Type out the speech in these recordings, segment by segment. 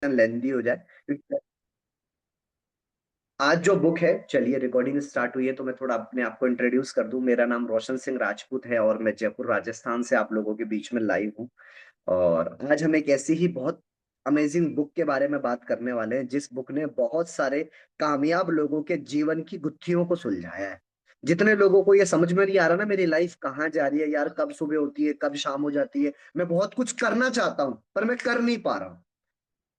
लेंदी हो जाए, क्योंकि आज जो बुक है, चलिए रिकॉर्डिंग स्टार्ट हुई है तो मैं थोड़ा अपने आप को इंट्रोड्यूस कर दूं। मेरा नाम रोशन सिंह राजपूत है और मैं जयपुर राजस्थान से आप लोगों के बीच में लाइव हूँ। और आज हम एक ऐसी ही बहुत अमेजिंग बुक के बारे में बात करने वाले हैं जिस बुक ने बहुत सारे कामयाब लोगों के जीवन की गुत्थियों को सुलझाया है। जितने लोगों को ये समझ में नहीं आ रहा ना मेरी लाइफ कहाँ जा रही है यार, कब सुबह होती है कब शाम हो जाती है, मैं बहुत कुछ करना चाहता हूँ पर मैं कर नहीं पा रहा हूँ,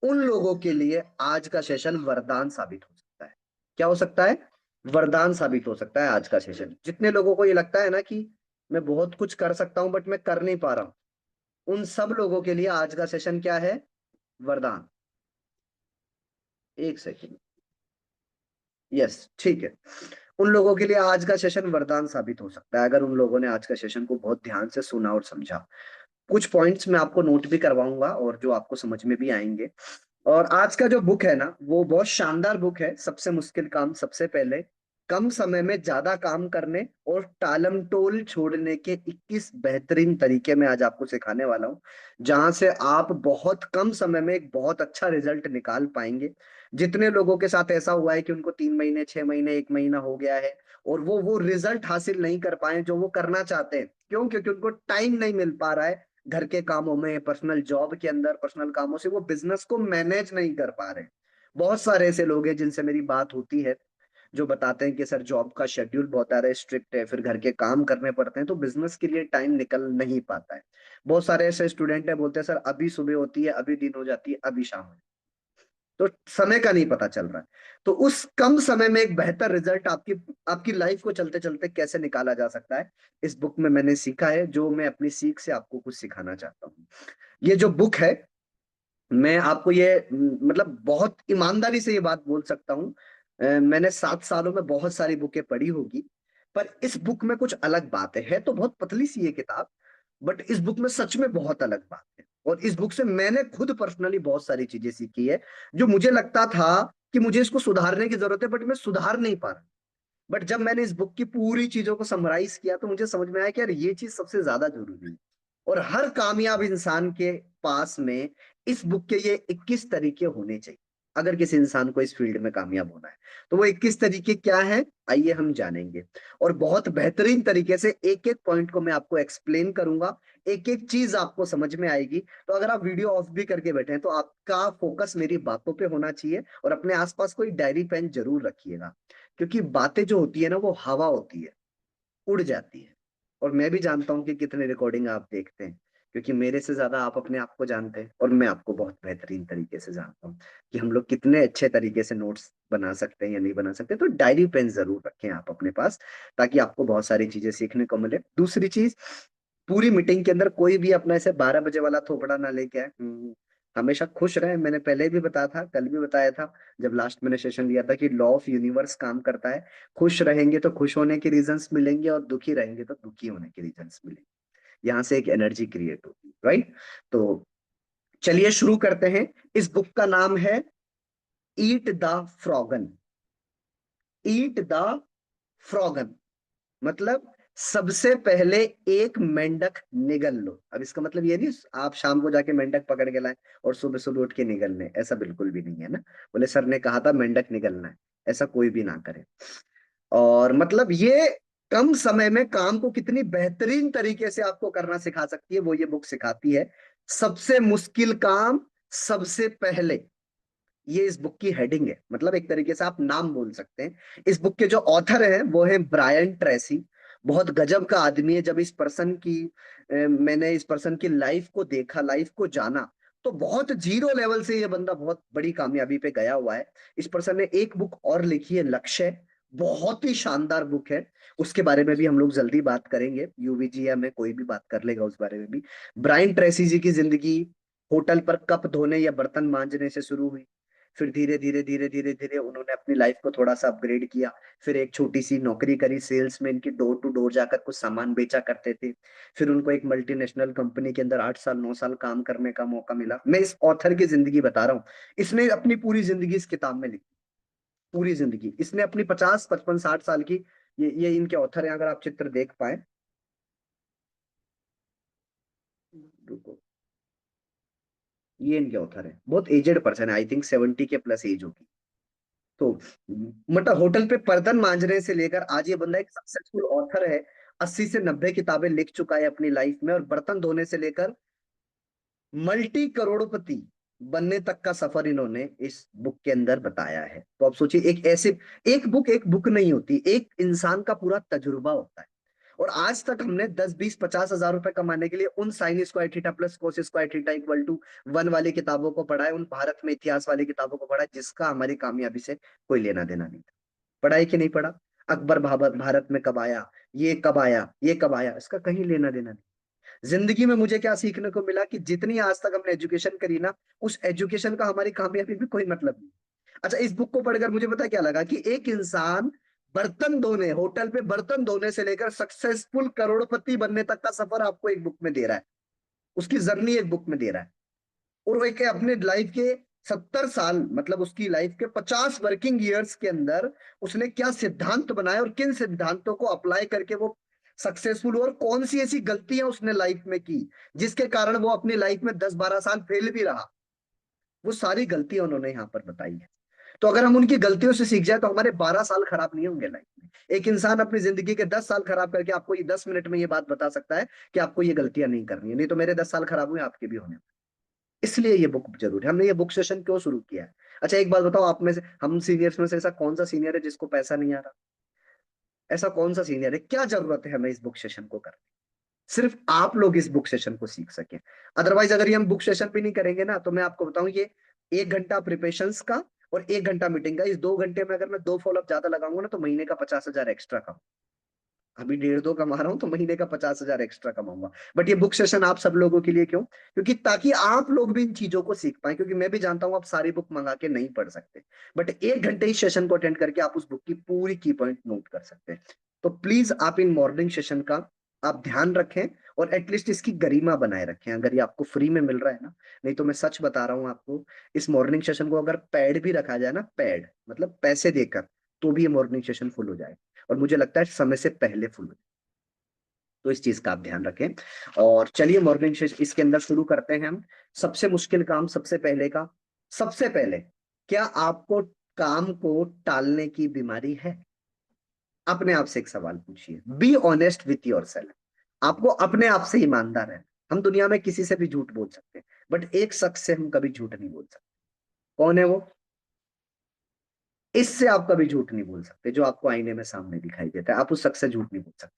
उन लोगों के लिए आज का सेशन वरदान साबित हो सकता है। क्या हो सकता है? वरदान साबित हो सकता है आज का सेशन। जितने लोगों को ये लगता है ना कि मैं बहुत कुछ कर सकता हूं बट मैं कर नहीं पा रहा हूं, उन सब लोगों के लिए आज का सेशन क्या है? वरदान। एक सेकेंड। यस, ठीक है। उन लोगों के लिए आज का सेशन वरदान साबित हो सकता है अगर उन लोगों ने आज का सेशन को बहुत ध्यान से सुना और समझा। कुछ पॉइंट्स मैं आपको नोट भी करवाऊंगा और जो आपको समझ में भी आएंगे। और आज का जो बुक है ना वो बहुत शानदार बुक है। सबसे मुश्किल काम सबसे पहले, कम समय में ज्यादा काम करने और टालम टोल छोड़ने के 21 बेहतरीन तरीके मैं आज आपको सिखाने वाला हूं, जहां से आप बहुत कम समय में एक बहुत अच्छा रिजल्ट निकाल पाएंगे। जितने लोगों के साथ ऐसा हुआ है कि उनको 3 महीने 6 महीने 1 महीना हो गया है और वो रिजल्ट हासिल नहीं कर पाए जो वो करना चाहते हैं, क्यों? क्योंकि उनको टाइम नहीं मिल पा रहा है। घर के कामों में, पर्सनल जॉब के अंदर, पर्सनल कामों से वो बिजनेस को मैनेज नहीं कर पा रहे। बहुत सारे ऐसे लोग हैं जिनसे मेरी बात होती है जो बताते हैं कि सर जॉब का शेड्यूल बहुत ज्यादा स्ट्रिक्ट है, फिर घर के काम करने पड़ते हैं तो बिजनेस के लिए टाइम निकल नहीं पाता है। बहुत सारे ऐसे स्टूडेंट है बोलते हैं सर अभी सुबह होती है, अभी दिन हो जाती है, अभी शाम हो जाती है, तो समय का नहीं पता चल रहा है। तो उस कम समय में एक बेहतर रिजल्ट आपकी आपकी लाइफ को चलते चलते कैसे निकाला जा सकता है, इस बुक में मैंने सीखा है, जो मैं अपनी सीख से आपको कुछ सिखाना चाहता हूँ। ये जो बुक है, मैं आपको ये मतलब बहुत ईमानदारी से ये बात बोल सकता हूँ। मैंने 7 सालों में बहुत सारी बुकें पढ़ी होगी, पर इस बुक में कुछ अलग बात है तो बहुत पतली सी ये किताब, बट इस बुक में सच में बहुत अलग बात है। और इस बुक से मैंने खुद पर्सनली बहुत सारी चीजें सीखी है जो मुझे लगता था कि मुझे इसको सुधारने की जरूरत है बट मैं सुधार नहीं पा रहा। बट जब मैंने इस बुक की पूरी चीजों को समराइज किया तो मुझे समझ में आया कि यार ये चीज सबसे ज्यादा जरूरी है। और हर कामयाब इंसान के पास में इस बुक के ये 21 तरीके होने चाहिए अगर किसी इंसान को इस फील्ड में कामयाब होना है। तो वो 21 तरीके क्या है, आइए हम जानेंगे। और बहुत बेहतरीन तरीके से एक एक पॉइंट को मैं आपको एक्सप्लेन करूंगा, एक एक चीज आपको समझ में आएगी। तो अगर आप वीडियो ऑफ भी करके बैठे हैं तो आपका फोकस मेरी बातों पे होना चाहिए और अपने आसपास कोई डायरी पेन जरूर रखिएगा, क्योंकि बातें जो होती है ना वो हवा होती है, उड़ जाती है। और मैं भी जानता हूँ कि कितने रिकॉर्डिंग आप देखते हैं, क्योंकि मेरे से ज्यादा आप अपने आप को जानते हैं और मैं आपको बहुत बेहतरीन तरीके से जानता हूँ कि हम लोग कितने अच्छे तरीके से नोट्स बना सकते हैं या नहीं बना सकते। तो डायरी पेन जरूर रखें आप अपने पास, ताकि आपको बहुत सारी चीजें सीखने को मिले। दूसरी चीज, पूरी मीटिंग के अंदर कोई भी अपना ऐसे 12 बजे वाला थोपड़ा ना लेके आए। हमेशा खुश रहे। मैंने पहले भी बताया था, कल भी बताया था जब लास्ट मैंने सेशन लिया था, कि लॉ ऑफ यूनिवर्स काम करता है। खुश रहेंगे तो खुश होने के रीजंस मिलेंगे और दुखी रहेंगे तो दुखी होने के रीजंस मिलेंगे। यहाँ से एक एनर्जी क्रिएट होगी, राइट? तो चलिए शुरू करते हैं। इस बुक का नाम है ईट द फ्रॉगन। ईट द फ्रॉगन मतलब सबसे पहले एक मेंढक निगल लो। अब इसका मतलब ये नहीं आप शाम को जाके मेंढक पकड़ के लाए और सुबह सुबह उठ के निगलने, ऐसा बिल्कुल भी नहीं है ना। बोले सर ने कहा था मेंढक निगलना है, ऐसा कोई भी ना करे। और मतलब ये कम समय में काम को कितनी बेहतरीन तरीके से आपको करना सिखा सकती है, वो ये बुक सिखाती है। सबसे मुश्किल काम सबसे पहले, ये इस बुक की हेडिंग है, मतलब एक तरीके से आप नाम बोल सकते हैं। इस बुक के जो ऑथर हैं वो है ब्रायन ट्रेसी। बहुत गजब का आदमी है। जब इस पर्सन की मैंने इस पर्सन की लाइफ को देखा, लाइफ को जाना, तो बहुत जीरो लेवल से ये बंदा बहुत बड़ी कामयाबी पे गया हुआ है। इस पर्सन ने एक बुक और लिखी है, लक्ष्य। बहुत ही शानदार बुक है। उसके बारे में भी हम लोग जल्दी बात करेंगे, यूवीजी या में कोई भी बात कर लेगा उस बारे में भी। ब्रायन ट्रेसी जी की जिंदगी होटल पर कप धोने या बर्तन मांजने से शुरू हुई। फिर धीरे धीरे धीरे धीरे धीरे उन्होंने अपनी लाइफ को थोड़ा सा अपग्रेड किया। फिर एक छोटी सी नौकरी करी सेल्समैन की, डोर टू डोर जाकर कुछ सामान बेचा करते थे। फिर उनको एक मल्टीनेशनल कंपनी के अंदर 8 साल 9 साल काम करने का मौका मिला। मैं इस ऑथर की जिंदगी बता रहा हूँ। इसने अपनी पूरी जिंदगी इस किताब में लिखी। पूरी जिंदगी इसने अपनी 50 55 60 साल की, ये इनके ऑथर हैं, अगर आप चित्र देख पाए। रुको, ये इनके ऑथर है, बहुत एजेड पर्सन है, आई थिंक 70 के प्लस एज होगी। तो मतलब होटल पे बर्तन मांजने से लेकर आज ये बंदा एक सक्सेसफुल ऑथर है। 80 से 90 किताबें लिख चुका है अपनी लाइफ में, और बर्तन धोने से लेकर मल्टी करोड़पति बनने तक का सफर इन्होंने इस बुक के अंदर बताया है। तो आप सोचिए, एक बुक नहीं होती, एक इंसान का पूरा तजुर्बा होता है। और आज तक हमने 10 20 50 हजार रुपए कमाने के लिए उन sine square theta plus cos square theta equal to one वाली किताबों को पढ़ा है, उन भारत में इतिहास वाली किताबों को पढ़ा है, जिसका हमारी कामयाबी से कोई लेना देना नहीं था। पढ़ा है कि नहीं पढ़ा? अकबर भारत में कब आया, ये कब आया, ये कब आया, इसका कहीं लेना देना नहीं। जिंदगी में मुझे क्या सीखने को मिला कि जितनी आज तक हमने एजुकेशन करी ना, उस एजुकेशन का हमारी कामयाबी में कोई मतलब नहीं। अच्छा, इस बुक को पढ़कर मुझे पता क्या लगा कि एक इंसान बर्तन धोने, होटल पे बर्तन धोने से लेकर सक्सेसफुल करोड़पति बनने तक का सफर आपको एक बुक में दे रहा है, उसकी जर्नी एक बुक में दे रहा है। और वो एक अपने लाइफ के 70 साल, मतलब उसकी लाइफ के 50 वर्किंग ईयर्स के अंदर उसने क्या सिद्धांत बनाए और किन सिद्धांतों को अप्लाई करके वो सक्सेसफुल हुआ, और कौन सी ऐसी गलतियां उसने लाइफ में की जिसके कारण वो अपनी लाइफ में 10 12 साल फेल भी रहा। वो सारी गलतियां उन्होंने यहाँ पर बताई है। तो अगर हम उनकी गलतियों से सीख जाए तो हमारे 12 साल खराब नहीं होंगे लाइफ में। एक इंसान अपनी जिंदगी के 10 साल खराब करके आपको ये 10 मिनट में ये बात बता सकता है कि आपको ये गलतियां नहीं करनी है, नहीं तो मेरे 10 साल खराब हुए, आपके भी होने। इसलिए ये बुक जरूरी है। हमने ये बुक सेशन क्यों शुरू किया है? अच्छा, एक बात बताओ, आप में से, हम सीनियर्स में से ऐसा कौन सा सीनियर है जिसको पैसा नहीं आ रहा? ऐसा कौन सा सीनियर है? क्या जरूरत है हमें इस बुक सेशन को करने? सिर्फ आप लोग इस बुक सेशन को सीख सके। अदरवाइज अगर ये हम बुक सेशन भी नहीं करेंगे ना, तो मैं आपको बताऊं, ये 1 घंटा प्रिपरेशंस का और 1 घंटा मीटिंग का, इस 2 घंटे में अगर मैं 2 फॉलोअप ज्यादा लगाऊंगा ना, तो महीने का 50 हजार एक्स्ट्रा का, अभी 1.5 2 कमा रहा हूं तो महीने का 50 हजार एक्स्ट्रा कमाऊंगा। बट ये बुक सेशन आप सब लोगों के लिए क्यों? क्योंकि ताकि आप लोग भी इन चीजों को सीख पाए, क्योंकि मैं भी जानता हूं आप सारी बुक मंगा के नहीं पढ़ सकते, बट 1 घंटे इस सेशन को अटेंड करके आप उस बुक की पूरी की पॉइंट नोट कर सकते हैं। तो प्लीज आप इन मॉर्निंग सेशन का आप ध्यान रखें, और एटलीस्ट इसकी गरिमा बनाए रखें, अगर ये आपको फ्री में मिल रहा है ना। नहीं तो मैं सच बता रहा हूँ आपको, इस मॉर्निंग सेशन को अगर पैड भी रखा जाए ना, पैड मतलब पैसे देकर, तो भी ये मॉर्निंग सेशन फुल हो जाए, और मुझे लगता है समय से पहले फुल हो। तो इस चीज का आप ध्यान रखें। और चलिए मॉर्निंग सेशन इसके अंदर शुरू करते हैं हम। सबसे मुश्किल काम सबसे पहले का, सबसे पहले, क्या आपको काम को टालने की बीमारी है? अपने आप से एक सवाल पूछिए, be honest with your self. आपको अपने आप से ईमानदार है। हम दुनिया में किसी से भी झूठ बोल सकते हैं, बट एक शख्स से हम कभी झूठ नहीं बोल सकते। कौन है वो? इससे आप कभी झूठ नहीं बोल सकते, जो आपको आईने में सामने दिखाई देता है, आप उस शख्स से झूठ नहीं बोल सकते।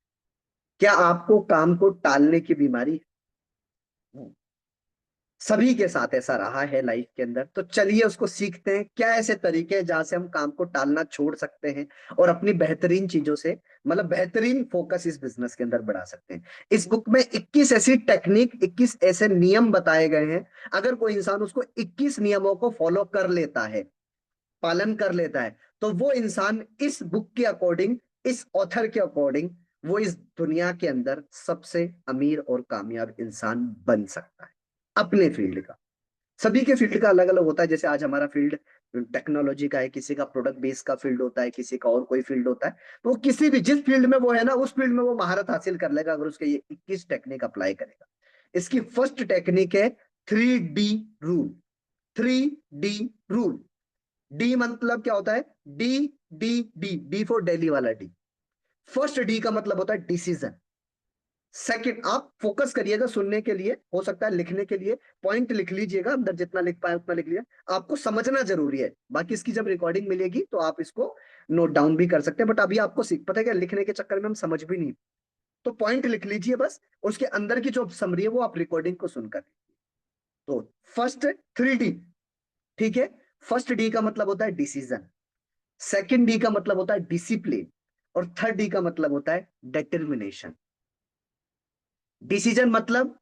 क्या आपको काम को टालने की बीमारी है? सभी के साथ ऐसा रहा है लाइफ के अंदर। तो चलिए उसको सीखते हैं, क्या ऐसे तरीके हैं जहां से हम काम को टालना छोड़ सकते हैं और अपनी बेहतरीन चीजों से, मतलब बेहतरीन फोकस इस बिजनेस के अंदर बढ़ा सकते हैं। इस बुक में 21 ऐसी टेक्निक, 21 ऐसे नियम बताए गए हैं। अगर कोई इंसान उसको 21 नियमों को फॉलो कर लेता है, पालन कर लेता है, तो वो इंसान इस बुक के अकॉर्डिंग, इस ऑथर के अकॉर्डिंग, वो इस दुनिया के अंदर सबसे अमीर और कामयाब इंसान बन सकता है अपने फील्ड का। सभी के फील्ड का अलग अलग होता है, जैसे आज हमारा फील्ड टेक्नोलॉजी का है, किसी का प्रोडक्ट बेस का फील्ड होता है, किसी का और कोई फील्ड होता है। तो वो किसी भी जिस फील्ड में वो है ना, उस फील्ड में वो महारत हासिल कर लेगा अगर उसके ये 21 टेक्निक अप्लाई करेगा। इसकी फर्स्ट टेक्निक है 3D rule. 3D rule. D मतलब क्या होता है? डी, डी फॉर दिल्ली वाला डी। फर्स्ट डी का मतलब होता है डिसीजन। सेकंड, आप फोकस करिएगा सुनने के लिए, हो सकता है लिखने के लिए पॉइंट लिख लीजिएगा, अंदर जितना लिख पाए उतना लिख लिया। आपको समझना जरूरी है, बाकी इसकी जब रिकॉर्डिंग मिलेगी तो आप इसको नोट डाउन भी कर सकते हैं, बट अभी आपको सीख, पता है क्या, लिखने के चक्कर में हम समझ भी नहीं। तो पॉइंट लिख लीजिए बस, उसके अंदर की जो समरी है वो आप रिकॉर्डिंग को सुनकर। तो फर्स्ट 3D, ठीक है। फर्स्ट डी का मतलब होता है डिसीजन, सेकंड डी का मतलब होता है डिसिप्लिन, और थर्ड डी का मतलब होता है डिटर्मिनेशन। डिसीजन मतलब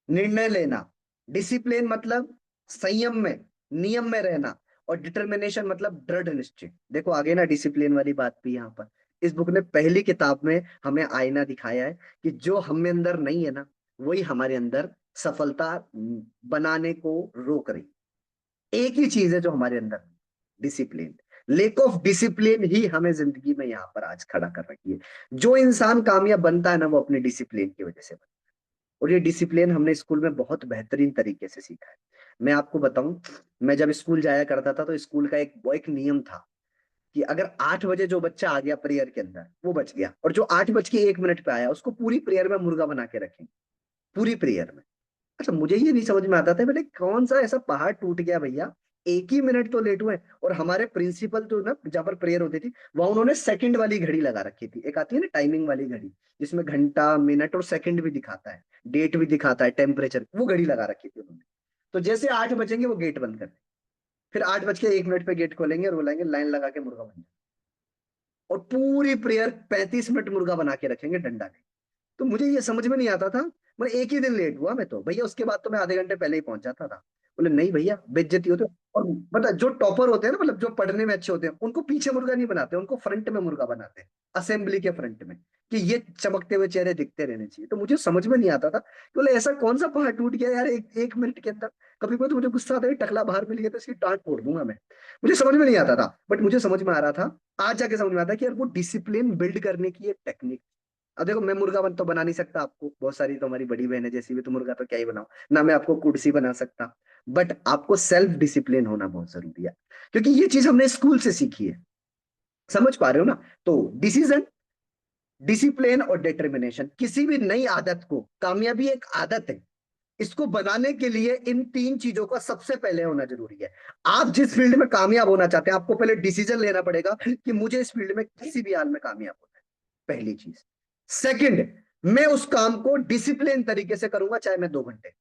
निर्णय लेना, डिसिप्लिन मतलब संयम में, नियम में रहना, और डिटर्मिनेशन मतलब दृढ़ निश्चय। देखो आगे ना डिसिप्लिन वाली बात भी यहाँ पर इस बुक ने पहली किताब में हमें आईना दिखाया है कि जो हम में अंदर नहीं है ना, वही हमारे अंदर सफलता बनाने को रोक रही। एक ही चीज है जो हमारे अंदर, डिसिप्लिन। लेक ऑफ डिसिप्लिन ही हमें जिंदगी में यहाँ पर आज खड़ा कर रखी है। जो इंसान कामयाब बनता है ना, वो अपने डिसिप्लिन की वजह से बनता है। और ये डिसिप्लिन हमने स्कूल में बहुत बेहतरीन तरीके से सीखा है। मैं आपको बताऊं, मैं जब स्कूल जाया करता था तो स्कूल का एक वो एक नियम था कि अगर 8 बजे जो बच्चा आ गया प्रेयर के अंदर वो बच गया, और जो 8 बज के 1 मिनट पे आया उसको पूरी प्रेयर में मुर्गा बना के रखेंगे, पूरी प्रेयर में। अच्छा, मुझे ये नहीं समझ में आता था, मैंने कौन सा ऐसा पहाड़ टूट गया भैया, एक ही मिनट तो लेट हुए। और हमारे प्रिंसिपल जो ना जहाँ पर प्रेयर होती थी वहां उन्होंने सेकंड वाली घड़ी लगा रखी थी, एक आती है ना टाइमिंग वाली घड़ी जिसमें घंटा मिनट और सेकंड भी दिखाता है, डेट भी दिखाता है, टेम्परेचर, वो घड़ी लगा रखी थी उन्होंने। तो जैसे 8 बजेंगे वो गेट बंद कर देंगे, फिर 8 बज के 1 मिनट पे गेट खोलेंगे और बुलाएंगे लाइन लगा के मुर्गा बन जाए, और पूरी प्रेयर 35 मिनट मुर्गा बना के रखेंगे डंडा ले। तो मुझे ये समझ में नहीं आता था, मैं एक ही दिन लेट हुआ मैं तो भैया, उसके बाद तो मैं आधे घंटे पहले ही पहुंच जाता था। बोले नहीं भैया बेइज्जती होती है। और बता, जो टॉपर होते हैं ना, मतलब जो पढ़ने में अच्छे होते हैं, उनको पीछे मुर्गा नहीं बनाते, उनको फ्रंट में मुर्गा बनाते हैं, असेंबली के फ्रंट में, कि ये चमकते हुए चेहरे दिखते रहने चाहिए। तो मुझे समझ में नहीं आता था, बोले ऐसा कौन सा पहाड़ टूट गया यार एक मिनट के अंदर। कभी कभी तो मुझे गुस्सा आता है, टकला बाहर मिल गया तो इसकी टांग फोड़ दूंगा मैं। मुझे समझ में नहीं आता था, बट मुझे समझ में आ रहा था, आज जाके समझ में आता है कि यार वो डिसिप्लिन बिल्ड करने की एक टेक्निक। अब देखो, मैं मुर्गा बन तो बना नहीं सकता आपको, बहुत सारी तो हमारी बड़ी बहन है जैसी भी, तो मुर्गा तो क्या ही बनाओ ना, मैं आपको कुर्सी बना सकता। बट आपको सेल्फ डिसिप्लिन होना बहुत जरूरी है, क्योंकि ये चीज हमने स्कूल से सीखी है। समझ पा रहे हो ना? तो डिसीजन, डिसिप्लिन और डिटर्मिनेशन, किसी भी नई आदत को, कामयाबी एक आदत है, इसको बनाने के लिए इन तीन चीजों का सबसे पहले होना जरूरी है। आप जिस फील्ड में कामयाब होना चाहते हैं, आपको पहले डिसीजन लेना पड़ेगा कि मुझे इस फील्ड में किसी भी हाल में कामयाब होना है, पहली चीज। सेकंड, मैं उस काम को डिसिप्लिन तरीके से करूंगा, चाहे मैं 2 घंटे,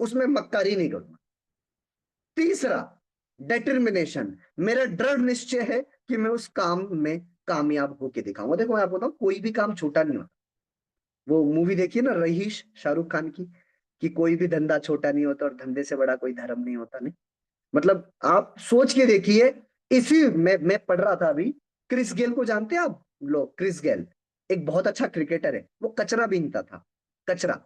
उसमें मक्कारी नहीं करूंगा। तीसरा, डिटर्मिनेशन, मेरा दृढ़ निश्चय है कि मैं उस काम में कामयाब होके दिखाऊंगा। देखो मैं आपको बताऊं, कोई भी काम छोटा नहीं होता। वो मूवी देखिए ना, रहीश, शाहरुख खान की, कि कोई भी धंधा छोटा नहीं होता और धंधे से बड़ा कोई धर्म नहीं होता। नहीं, मतलब आप सोच के देखिए। इसी मैं पढ़ रहा था अभी, क्रिस गेल को जानते हैं आप लोग? क्रिस गेल एक बहुत अच्छा क्रिकेटर है, वो कचरा बीनता था, कचरा।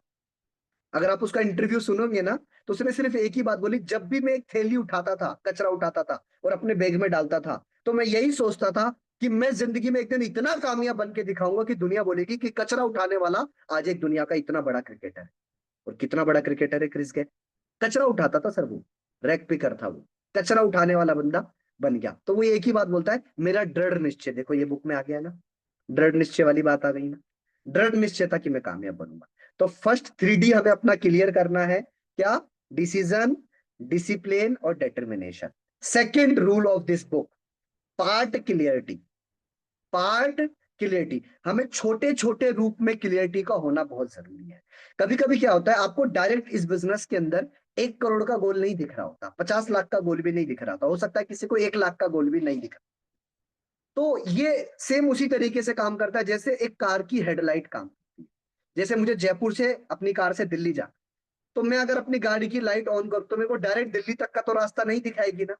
अगर आप उसका इंटरव्यू सुनोगे ना, तो उसने सिर्फ एक ही बात बोली, जब भी मैं एक थैली उठाता था, कचरा उठाता था और अपने बैग में डालता था, तो मैं यही सोचता था कि मैं जिंदगी में एक दिन इतना कामयाब बन के दिखाऊंगा कि दुनिया बोलेगी कि कचरा उठाने वाला आज एक दुनिया का इतना बड़ा क्रिकेटर है। और कितना बड़ा क्रिकेटर है क्रिस गेल, कचरा उठाता था सर वो, रैक पिकर था वो, कचरा उठाने वाला बंदा बन गया। तो वो एक ही बात बोलता है, मेरा दृढ़ निश्चय, देखो ये बुक में आ गया ना, दृढ़ निश्चय वाली बात आ गई ना, दृढ़ निश्चय था कि मैं कामयाब बनूंगा। तो फर्स्ट 3D हमें अपना क्लियर करना है, क्या? डिसीजन, डिसिप्लिन और determination. Second rule of this book, part clarity, part clarity. हमें छोटे छोटे रूप में क्लियरिटी का होना बहुत जरूरी है। कभी कभी क्या होता है, आपको डायरेक्ट इस बिजनेस के अंदर 1 करोड़ का गोल नहीं दिख रहा होता, 50 लाख का गोल भी नहीं दिख रहा था, हो सकता है किसी को 1 लाख का गोल भी नहीं दिख रहा। तो ये सेम उसी तरीके से काम करता है जैसे एक कार की हेडलाइट काम करती है। जैसे मुझे जयपुर से अपनी कार से दिल्ली जा, तो मैं अगर अपनी गाड़ी की लाइट ऑन करूं तो मेरे को डायरेक्ट दिल्ली तक का तो रास्ता नहीं दिखाएगी ना,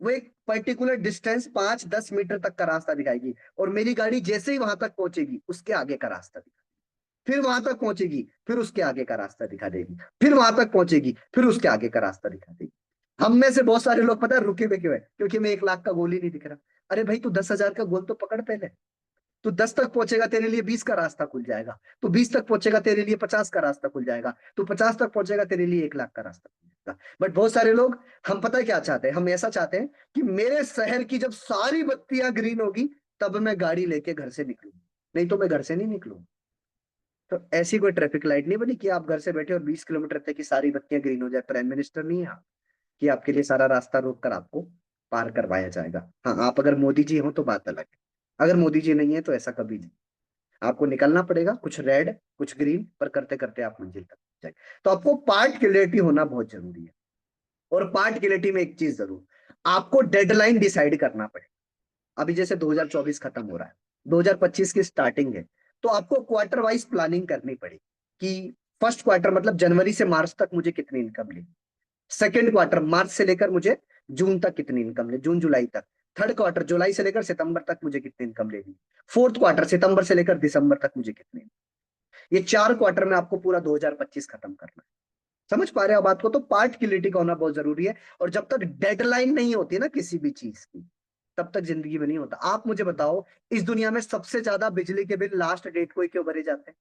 वो एक पर्टिकुलर डिस्टेंस 5-10 मीटर तक का रास्ता दिखाएगी, और मेरी गाड़ी जैसे ही वहां तक पहुंचेगी उसके आगे का रास्ता दिखाएगी, फिर वहां तक पहुंचेगी फिर उसके आगे का रास्ता दिखा देगी, फिर वहां तक पहुंचेगी फिर उसके आगे का रास्ता दिखा देगी। हम में से बहुत सारे लोग पता है रुके हुए क्यों है? क्योंकि मैं 1 लाख का गोल ही नहीं दिख रहा। अरे भाई, तू 10,000 का गोल तो पकड़ पहले। तू 10 तक पहुंचेगा तेरे लिए 20 का रास्ता खुल जाएगा, तू 20 तक पहुंचेगा तेरे लिए 50 का रास्ता खुल जाएगा, तू 50 तक पहुंचेगा तेरे लिए 1 लाख का रास्ता खुल जाएगा। बट बहुत सारे लोग, हम पता है क्या चाहते हैं? हम ऐसा चाहते हैं कि मेरे शहर की जब सारी बत्तियां ग्रीन होगी तब मैं गाड़ी लेके घर से निकलूं, नहीं तो मैं घर से नहीं निकलूं। तो ऐसी कोई ट्रैफिक लाइट नहीं बनी कि आप घर से बैठे और 20 किलोमीटर तक की सारी बत्तियां ग्रीन हो जाए। प्राइम मिनिस्टर नहीं है आप, कि आपके लिए सारा रास्ता रोक कर आपको पार करवाया जाएगा। हाँ, आप अगर मोदी जी हो तो बात अलग है, अगर मोदी जी नहीं है तो ऐसा कभी नहीं। आपको निकलना पड़ेगा, कुछ रेड कुछ ग्रीन, पर करते करते आप मंजिल तक जाए। तो आपको पार्ट क्लियरिटी होना बहुत जरूरी है। और पार्ट क्लियरिटी में एक चीज जरूर, आपको डेडलाइन डिसाइड करना पड़ेगा। अभी जैसे 2024 खत्म हो रहा है, 2025 की स्टार्टिंग है, तो आपको क्वार्टर वाइज प्लानिंग करनी पड़ेगी कि फर्स्ट क्वार्टर मतलब जनवरी से मार्च तक मुझे कितनी इनकम लेनी, सेकेंड क्वार्टर मार्च से लेकर मुझे जून तक कितनी इनकम ले, जून जुलाई तक, थर्ड क्वार्टर जुलाई से लेकर सितंबर तक मुझे कितनी इनकम लेनी, फोर्थ क्वार्टर सितंबर से लेकर दिसंबर तक मुझे कितनी। ये 4 क्वार्टर में आपको पूरा 2025 खत्म करना है। समझ पा रहे हो बात को? तो पार्ट क्लियरिटी का होना बहुत जरूरी है। और जब तक डेडलाइन नहीं होती ना किसी भी चीज की, तब तक जिंदगी में नहीं होता। आप मुझे बताओ, इस दुनिया में सबसे ज्यादा बिजली के बिल लास्ट डेट को ही क्यों भरे जाते हैं?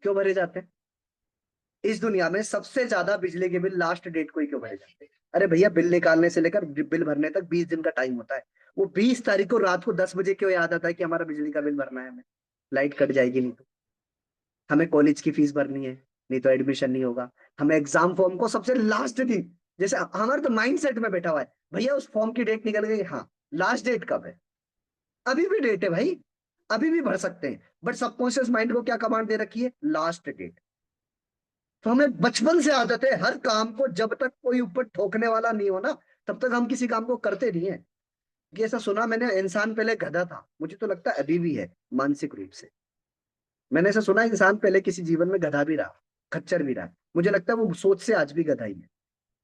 क्यों भरे जाते हैं? इस दुनिया में सबसे ज्यादा बिजली के बिल लास्ट डेट को ही क्यों भरे जाते हैं? अरे भैया, बिल निकालने से लेकर बिल भरने तक 20 दिन का टाइम होता है। वो 20 तारीख को रात को 10 बजे क्यों याद आता है कि हमारा बिजली का बिल भरना है? हमें लाइट कट जाएगी नहीं तो, हमें कॉलेज की फीस भरनी है नहीं तो एडमिशन नहीं होगा, हमें एग्जाम फॉर्म को सबसे लास्ट दिन, जैसे हमारे तो माइंड सेट में बैठा हुआ है भैया उस फॉर्म की डेट निकल गई, हाँ लास्ट डेट कब है? अभी भी डेट है भाई, अभी भी भर सकते हैं, बट सबकॉन्शियस माइंड को क्या कमांड दे रखी है? Last date. तो हमें बचपन से आदत है हर काम को जब तक कोई ऊपर ठोकने वाला नहीं हो ना, तब तक हम किसी काम को करते नहीं है। कि ऐसा सुना मैंने, इंसान पहले गधा था, मुझे तो लगता है अभी भी है मानसिक रूप से। मैंने ऐसा सुना इंसान पहले किसी जीवन में गधा भी रहा, खच्चर भी रहा। मुझे लगता है वो सोच से आज भी गधा ही है,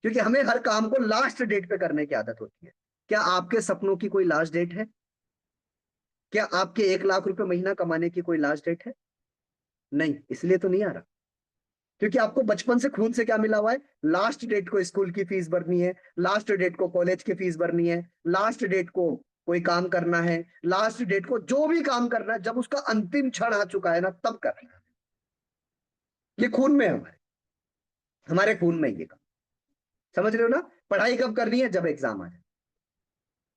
क्योंकि हमें हर काम को लास्ट डेट पे करने की आदत होती है। क्या आपके सपनों की कोई लास्ट डेट है? क्या आपके 1 लाख रुपए महीना कमाने की कोई लास्ट डेट है? नहीं, इसलिए तो नहीं आ रहा, क्योंकि आपको बचपन से खून से क्या मिला हुआ है? लास्ट डेट को स्कूल की फीस भरनी है, लास्ट डेट को कॉलेज की फीस भरनी है, लास्ट डेट को कोई काम करना है, लास्ट डेट को जो भी काम करना है, जब उसका अंतिम क्षण आ चुका है ना, तब करना है। ये खून में है हमारे, हमारे खून में ये काम। समझ रहे हो ना? पढ़ाई कब करनी है? जब एग्जाम आ जाए।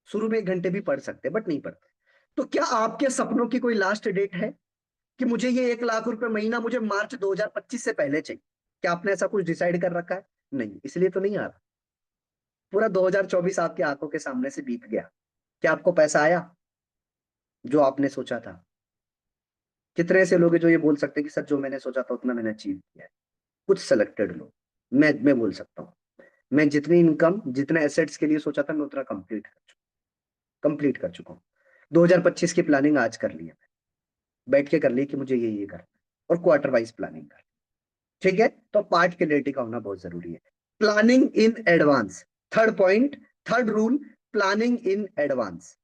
शुरू में 1 घंटे भी पढ़ सकते हैं, बट नहीं पढ़ते। तो क्या आपके सपनों की कोई लास्ट डेट है कि मुझे ये 1 लाख रुपए महीना मुझे मार्च 2025 से पहले चाहिए? क्या आपने ऐसा कुछ डिसाइड कर रखा है? नहीं, इसलिए तो नहीं आ रहा। पूरा 2024 आपकी आंखों के सामने से बीत गया। क्या आपको पैसा आया जो आपने सोचा था? कितने ऐसे लोग हैं जो ये बोल सकते हैं कि सर जो मैंने सोचा था उतना मैंने अचीव किया है? कुछ सिलेक्टेड लोग। मैं बोल सकता हूँ, मैं जितनी इनकम जितने एसेट्स के लिए सोचा था मैं उतना कंप्लीट कर चुका हूँ। 2025 की प्लानिंग आज कर ली है, बैठ के कर ली कि मुझे ये करना है, और क्वार्टर वाइज प्लानिंग कर। ठीक है, तो पार्ट क्लैरिटी का होना बहुत जरूरी है। Planning in advance, third point, third rule, planning in advance.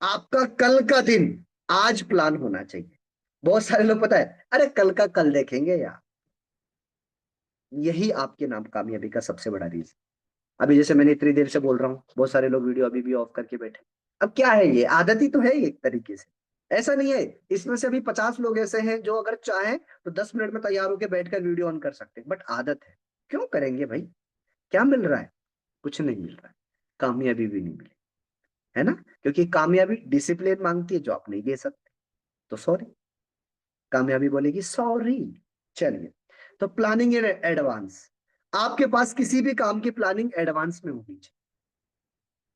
आपका कल का दिन आज प्लान होना चाहिए। बहुत सारे लोग पता है, अरे कल का कल देखेंगे यार। यही आपके नाम कामयाबी का सबसे बड़ा रीजन। अभी जैसे मैंने इतनी देर से बोल रहा हूँ, बहुत सारे लोग वीडियो अभी भी ऑफ करके बैठे। अब क्या है, ये आदत ही तो है एक तरीके से। ऐसा नहीं है, इसमें से अभी 50 लोग ऐसे हैं जो अगर चाहें तो 10 मिनट में तैयार होकर बैठकर वीडियो ऑन कर सकते हैं, बट आदत है। क्यों करेंगे भाई? क्या मिल रहा है? कुछ नहीं मिल रहा है, कामयाबी भी नहीं मिली, है ना? क्योंकि कामयाबी डिसिप्लिन मांगती है जो आप नहीं दे सकते। तो सॉरी, कामयाबी बोलेगी सॉरी। चलिए, तो प्लानिंग इन एडवांस। आपके पास किसी भी काम की प्लानिंग एडवांस में होनी चाहिए।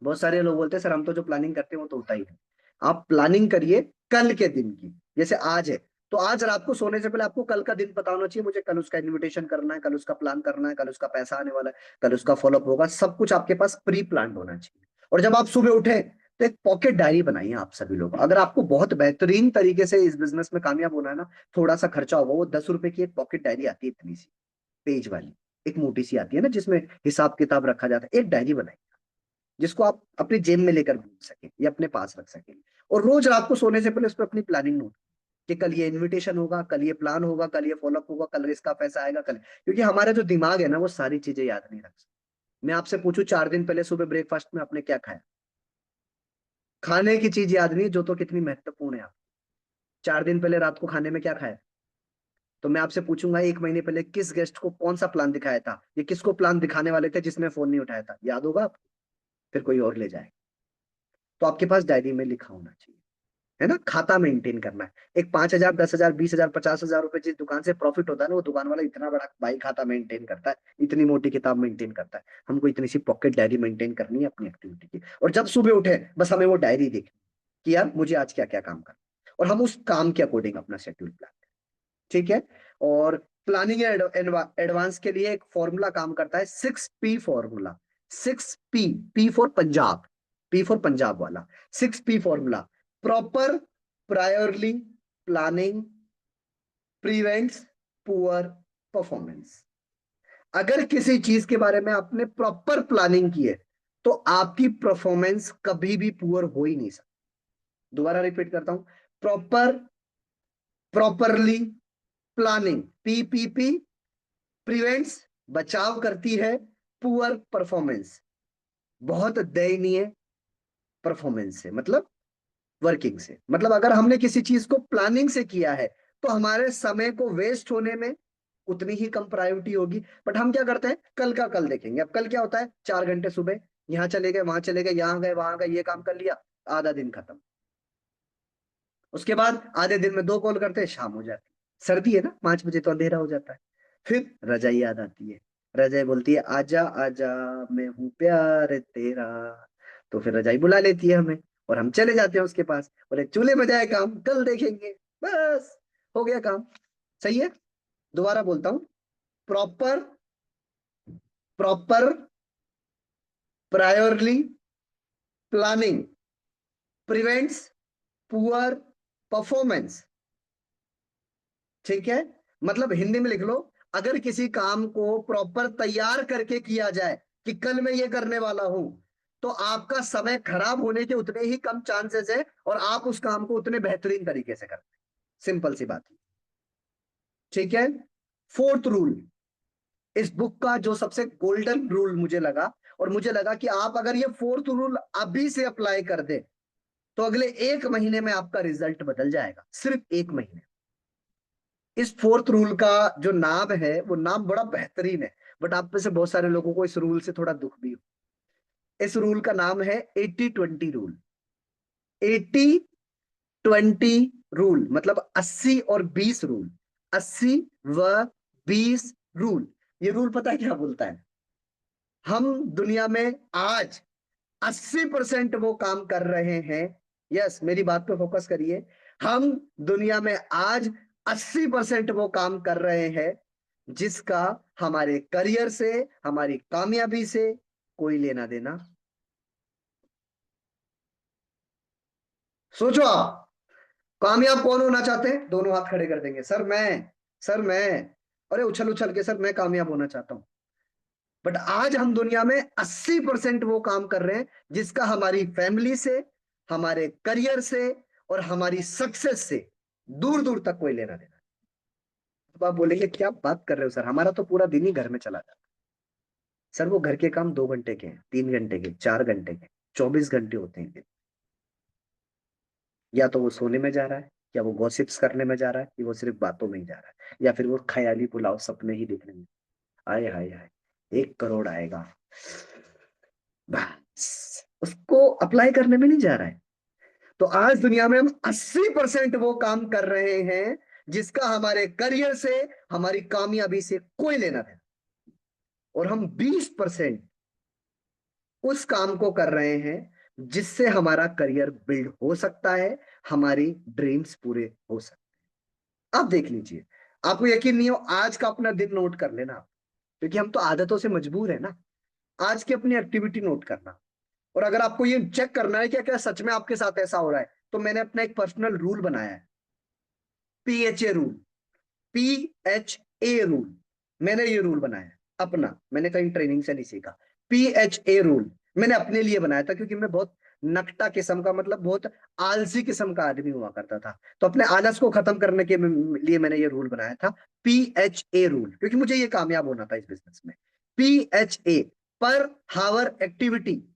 बहुत सारे लोग बोलते हैं सर हम तो जो प्लानिंग करते हैं वो तो होता ही नहीं। आप प्लानिंग करिए कल के दिन की। जैसे आज है, तो आज रात को सोने से पहले आपको कल का दिन पता होना चाहिए, मुझे कल उसका इनविटेशन करना है, कल उसका प्लान करना है, कल उसका पैसा आने वाला है, कल उसका फॉलोअप होगा, सब कुछ आपके पास प्री प्लान होना चाहिए। और जब आप सुबह उठे तो एक पॉकेट डायरी बनाइए। आप सभी लोग, अगर आपको बहुत बेहतरीन तरीके से इस बिजनेस में कामयाब होना है ना, थोड़ा सा खर्चा होगा, वो 10 रुपए की एक पॉकेट डायरी आती है, इतनी सी पेज वाली, एक मोटी सी आती है ना, जिसमें हिसाब किताब रखा जाता है। एक डायरी बनाइए जिसको आप अपने जेब में लेकर घूम सके या अपने पास रख सके, और रोज रात को सोने से पहले उस पर अपनी प्लानिंग नोट कि कल ये इनविटेशन होगा, कल ये प्लान होगा, कल ये फॉलोअप होगा, कल इसका पैसा आएगा, कल। क्योंकि हमारा जो दिमाग है ना वो सारी चीजें याद नहीं रख सकता। मैं आपसे पूछूं 4 दिन पहले सुबह ब्रेकफास्ट में आपने क्या खाया? खाने की चीज याद नहीं है जो तो कितनी महत्वपूर्ण है। आप 4 दिन पहले रात को खाने में क्या खाया? तो मैं आपसे पूछूंगा 1 महीने पहले किस गेस्ट को कौन सा प्लान दिखाया था, ये किसको प्लान दिखाने वाले थे जिसने फोन नहीं उठाया था? याद होगा आपको? फिर कोई और ले जाए। तो आपके पास डायरी में लिखा होना चाहिए, है ना? खाता मेंटेन करना है। एक 5,000, 10,000, 20,000, 50,000 रुपए जिस दुकान से प्रॉफिट होता है ना, वो दुकान वाला इतना बड़ा भाई खाता मेंटेन करता है, इतनी मोटी किताब मेंटेन करता है। हमको इतनी सी पॉकेट डायरी मेंटेन करनी है अपनी एक्टिविटी की, और जब सुबह उठे बस हमें वो डायरी देखनी कि यार मुझे आज क्या क्या काम करना है, और हम उस काम के अकॉर्डिंग अपना शेड्यूल प्लान करें। ठीक है? और प्लानिंग एडवांस के लिए एक फॉर्मूला काम करता है, 6P formula. 6P, P for Punjab, P for Punjab वाला 6P formula. Proper priorly planning prevents poor performance. अगर किसी चीज के बारे में आपने प्रॉपर प्लानिंग की है तो आपकी परफॉर्मेंस कभी भी पुअर हो ही नहीं सकती। दोबारा रिपीट करता हूं, proper properly planning, PPP, prevents बचाव करती है, पुअर परफॉर्मेंस बहुत दयनीय परफॉर्मेंस से, मतलब वर्किंग से। मतलब अगर हमने किसी चीज को प्लानिंग से किया है तो हमारे समय को वेस्ट होने में उतनी ही कम प्रायोरिटी होगी। बट हम क्या करते हैं, कल का कल देखेंगे। अब कल क्या होता है, 4 घंटे सुबह यहाँ चले गए, वहां चले गए, यहाँ गए, वहां गए, ये काम कर लिया, आधा दिन खत्म। उसके बाद आधे दिन में 2 कॉल करते हैं, शाम हो जाती है, सर्दी है ना, 5 बजे तो अंधेरा हो जाता है। फिर रजाई याद आती है, रजाई बोलती है आजा आजा, मैं हूं प्यार तेरा। तो फिर रजाई बुला लेती है हमें, और हम चले जाते हैं उसके पास, बोले चूल्हे में जाए काम, कल देखेंगे, बस हो गया काम। सही है। दोबारा बोलता हूं, proper proper priorly planning prevents poor performance. ठीक है, मतलब हिंदी में लिख लो, अगर किसी काम को प्रॉपर तैयार करके किया जाए कि कल मैं ये करने वाला हूं, तो आपका समय खराब होने के उतने ही कम चांसेस है, और आप उस काम को उतने बेहतरीन तरीके से करते हैं। सिंपल सी बात है। ठीक है। फोर्थ रूल, इस बुक का जो सबसे गोल्डन रूल मुझे लगा, और मुझे लगा कि आप अगर ये फोर्थ रूल अभी से अप्लाई कर दे, तो अगले 1 महीने में आपका रिजल्ट बदल जाएगा, सिर्फ 1 महीने। इस फोर्थ रूल का जो नाम है, वो नाम बड़ा बेहतरीन है, बट आप में से बहुत सारे लोगों को इस रूल से थोड़ा दुख भी हो। इस रूल का नाम है 80-20 रूल। 80-20 रूल मतलब 80 और 20 रूल। 80 व 20 रूल। ये रूल पता है क्या बोलता है? हम दुनिया में आज 80% वो काम कर रहे हैं। यस, मेरी बात पे फोकस करिए। हम दुनिया में आज 80% वो काम कर रहे हैं जिसका हमारे करियर से, हमारी कामयाबी से कोई लेना देना। सोचो आप, कामयाब कौन होना चाहते हैं? दोनों हाथ खड़े कर देंगे, सर मैं, सर मैं। अरे उछल उछल के, सर मैं कामयाब होना चाहता हूं। बट आज हम दुनिया में 80% वो काम कर रहे हैं जिसका हमारी फैमिली से, हमारे करियर से और हमारी सक्सेस से दूर दूर तक कोई लेना देना। तो आप बोलेंगे क्या बात कर रहे हो सर, हमारा तो पूरा दिन ही घर में चला जाता है। सर वो घर के काम 2 घंटे के हैं, 3 घंटे के, 4 घंटे के, 24 घंटे होते हैं दिन। या तो वो सोने में जा रहा है, या वो गॉसिप्स करने में जा रहा है, या वो सिर्फ बातों में ही जा रहा है, या फिर वो ख्याली पुलाव सपने ही देखने में। आए हाय हाय, 1 करोड़ आएगा, बस उसको अप्लाई करने में नहीं जा रहा है। तो आज दुनिया में हम 80% वो काम कर रहे हैं जिसका हमारे करियर से, हमारी कामयाबी से कोई लेना देना, और हम 20% उस काम को कर रहे हैं जिससे हमारा करियर बिल्ड हो सकता है, हमारी ड्रीम्स पूरे हो सकते हैं। आप देख लीजिए, आपको यकीन नहीं हो, आज का अपना दिन नोट कर लेना आप, क्योंकि हम तो आदतों से मजबूर है ना। आज की अपनी एक्टिविटी नोट करना, और अगर आपको ये चेक करना है कि क्या सच में आपके साथ ऐसा हो रहा है, तो मैंने अपना एक पर्सनल रूल बनाया है, PHA रूल। PHA रूल, मैंने ये रूल बनाया है अपना, मैंने कहीं ट्रेनिंग से नहीं सीखा। PHA रूल मैंने अपने लिए बनाया था, क्योंकि मैं बहुत नकटा किस्म का, मतलब बहुत आलसी किस्म का आदमी हुआ करता था। तो अपने आलस को खत्म करने के लिए मैंने ये रूल बनाया था, PHA रूल, क्योंकि मुझे ये कामयाब होना था इस बिजनेस में। PHA, पर हावर एक्टिविटी।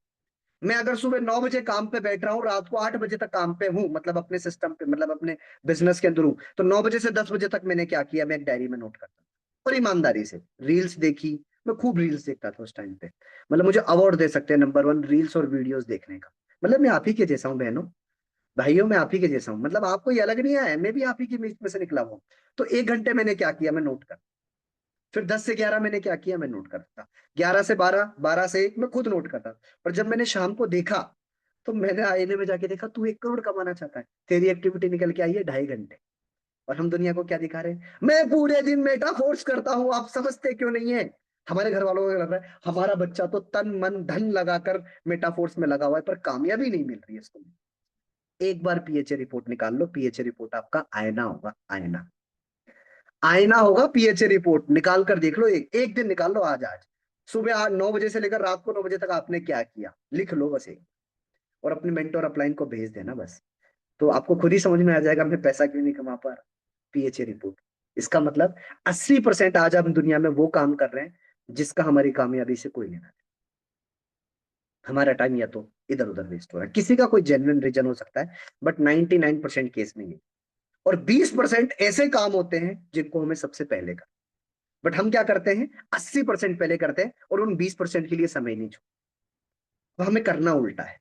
मैं अगर सुबह 9 बजे काम पे बैठ रहा हूँ, रात को 8 बजे तक काम पे हूँ, मतलब अपने सिस्टम पे, मतलब अपने बिजनेस के अंदर हूँ, तो 9 बजे से 10 बजे तक मैंने क्या किया, मैं एक डायरी में नोट करता हूँ। और ईमानदारी से रील्स देखी, मैं खूब रील्स देखता था उस टाइम पे। मतलब मुझे अवार्ड दे सकते हैं नंबर 1 रील्स और वीडियोस देखने का। मतलब मैं आप ही के जैसा हूँ बहनों, भाइयों, मैं आप ही के जैसा हूँ, मतलब आपको ये अलग नहीं है, मैं भी आप ही के बीच में से निकला हूँ। तो 1 घंटे मैंने क्या किया, मैं नोट कर। फिर 10 से 11 मैंने क्या किया, मैं नोट करता था। 11 से 12, 12 से 1 मैं खुद नोट करता। और जब मैंने शाम को देखा, तो मैंने आईने में जाके देखा, तू 1 करोड़ कमाना चाहता है, तेरी एक्टिविटी निकल के आई है 2.5 घंटे। और हम दुनिया को क्या दिखा रहे हैं, मैं पूरे दिन मेटाफोर्स करता हूँ, आप समझते क्यों नहीं है? हमारे घर वालों को लग रहा है हमारा बच्चा तो तन मन धन लगाकर मेटाफोर्स में लगा हुआ है, पर कामयाबी नहीं मिल रही है इसको। एक बार PHA रिपोर्ट निकाल लो, PHA रिपोर्ट आपका आईना होगा, आईना। आईना होगा, PHA रिपोर्ट निकाल कर देख लो, एक एक दिन निकाल लो, आज आज सुबह 9 बजे से लेकर रात को 9 बजे तक आपने क्या किया, लिख लो बस एक। और अपने मेंटोर अपलाइन को भेज देना बस। तो आपको खुद ही समझ में आ जाएगा मैं पैसा क्यों नहीं कमा पा रहा। PHA रिपोर्ट, इसका मतलब 80% आज हम दुनिया में वो काम कर रहे हैं जिसका हमारी कामयाबी से कोई लेना नहीं। हमारा टाइम या तो इधर उधर वेस्ट हो रहा है, किसी का कोई जेन्युइन रीजन हो सकता है, बट 99% केस में ये। और 20% ऐसे काम होते हैं जिनको हमें सबसे पहले कर, बट हम क्या करते हैं, 80% पहले करते हैं और उन 20% के लिए समय नहीं छोड़ते। तो हमें करना उल्टा है,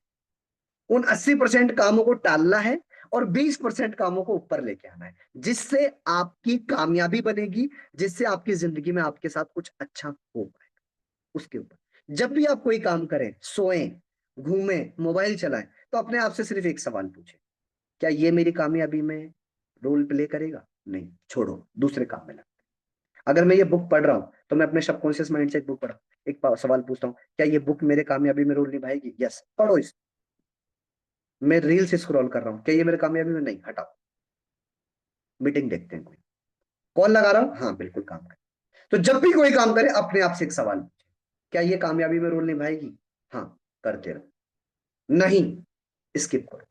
उन 80% कामों को टालना है और 20% कामों को ऊपर लेके आना है, जिससे आपकी कामयाबी बनेगी, जिससे आपकी जिंदगी में आपके साथ कुछ अच्छा हो पाए। उसके ऊपर जब भी आप कोई काम करें, सोएं, घूमें, मोबाइल चलाएं, तो अपने आप से सिर्फ एक सवाल पूछें, क्या ये मेरी कामयाबी में रोल प्ले करेगा? नहीं, छोड़ो, दूसरे काम में लग। अगर मैं ये बुक पढ़ रहा हूं तो मैं अपने सबकॉन्शियस माइंड से एक बुक पढ़ा, एक सवाल पूछता हूँ, क्या ये बुक मेरे कामयाबी में रोल निभाएगी? यस, पढ़ो इस। मैं रील्स स्क्रॉल कर रहा हूँ, क्या ये मेरे कामयाबी में? नहीं, हटाओ, मीटिंग देखते हैं कोई, कॉल लगा रहा हूँ, हाँ बिल्कुल काम कर। तो जब भी कोई काम करे अपने आप से एक सवाल पूछे, क्या ये कामयाबी में रोल निभाएगी? हाँ, करते रहो। नहीं, स्किप करो।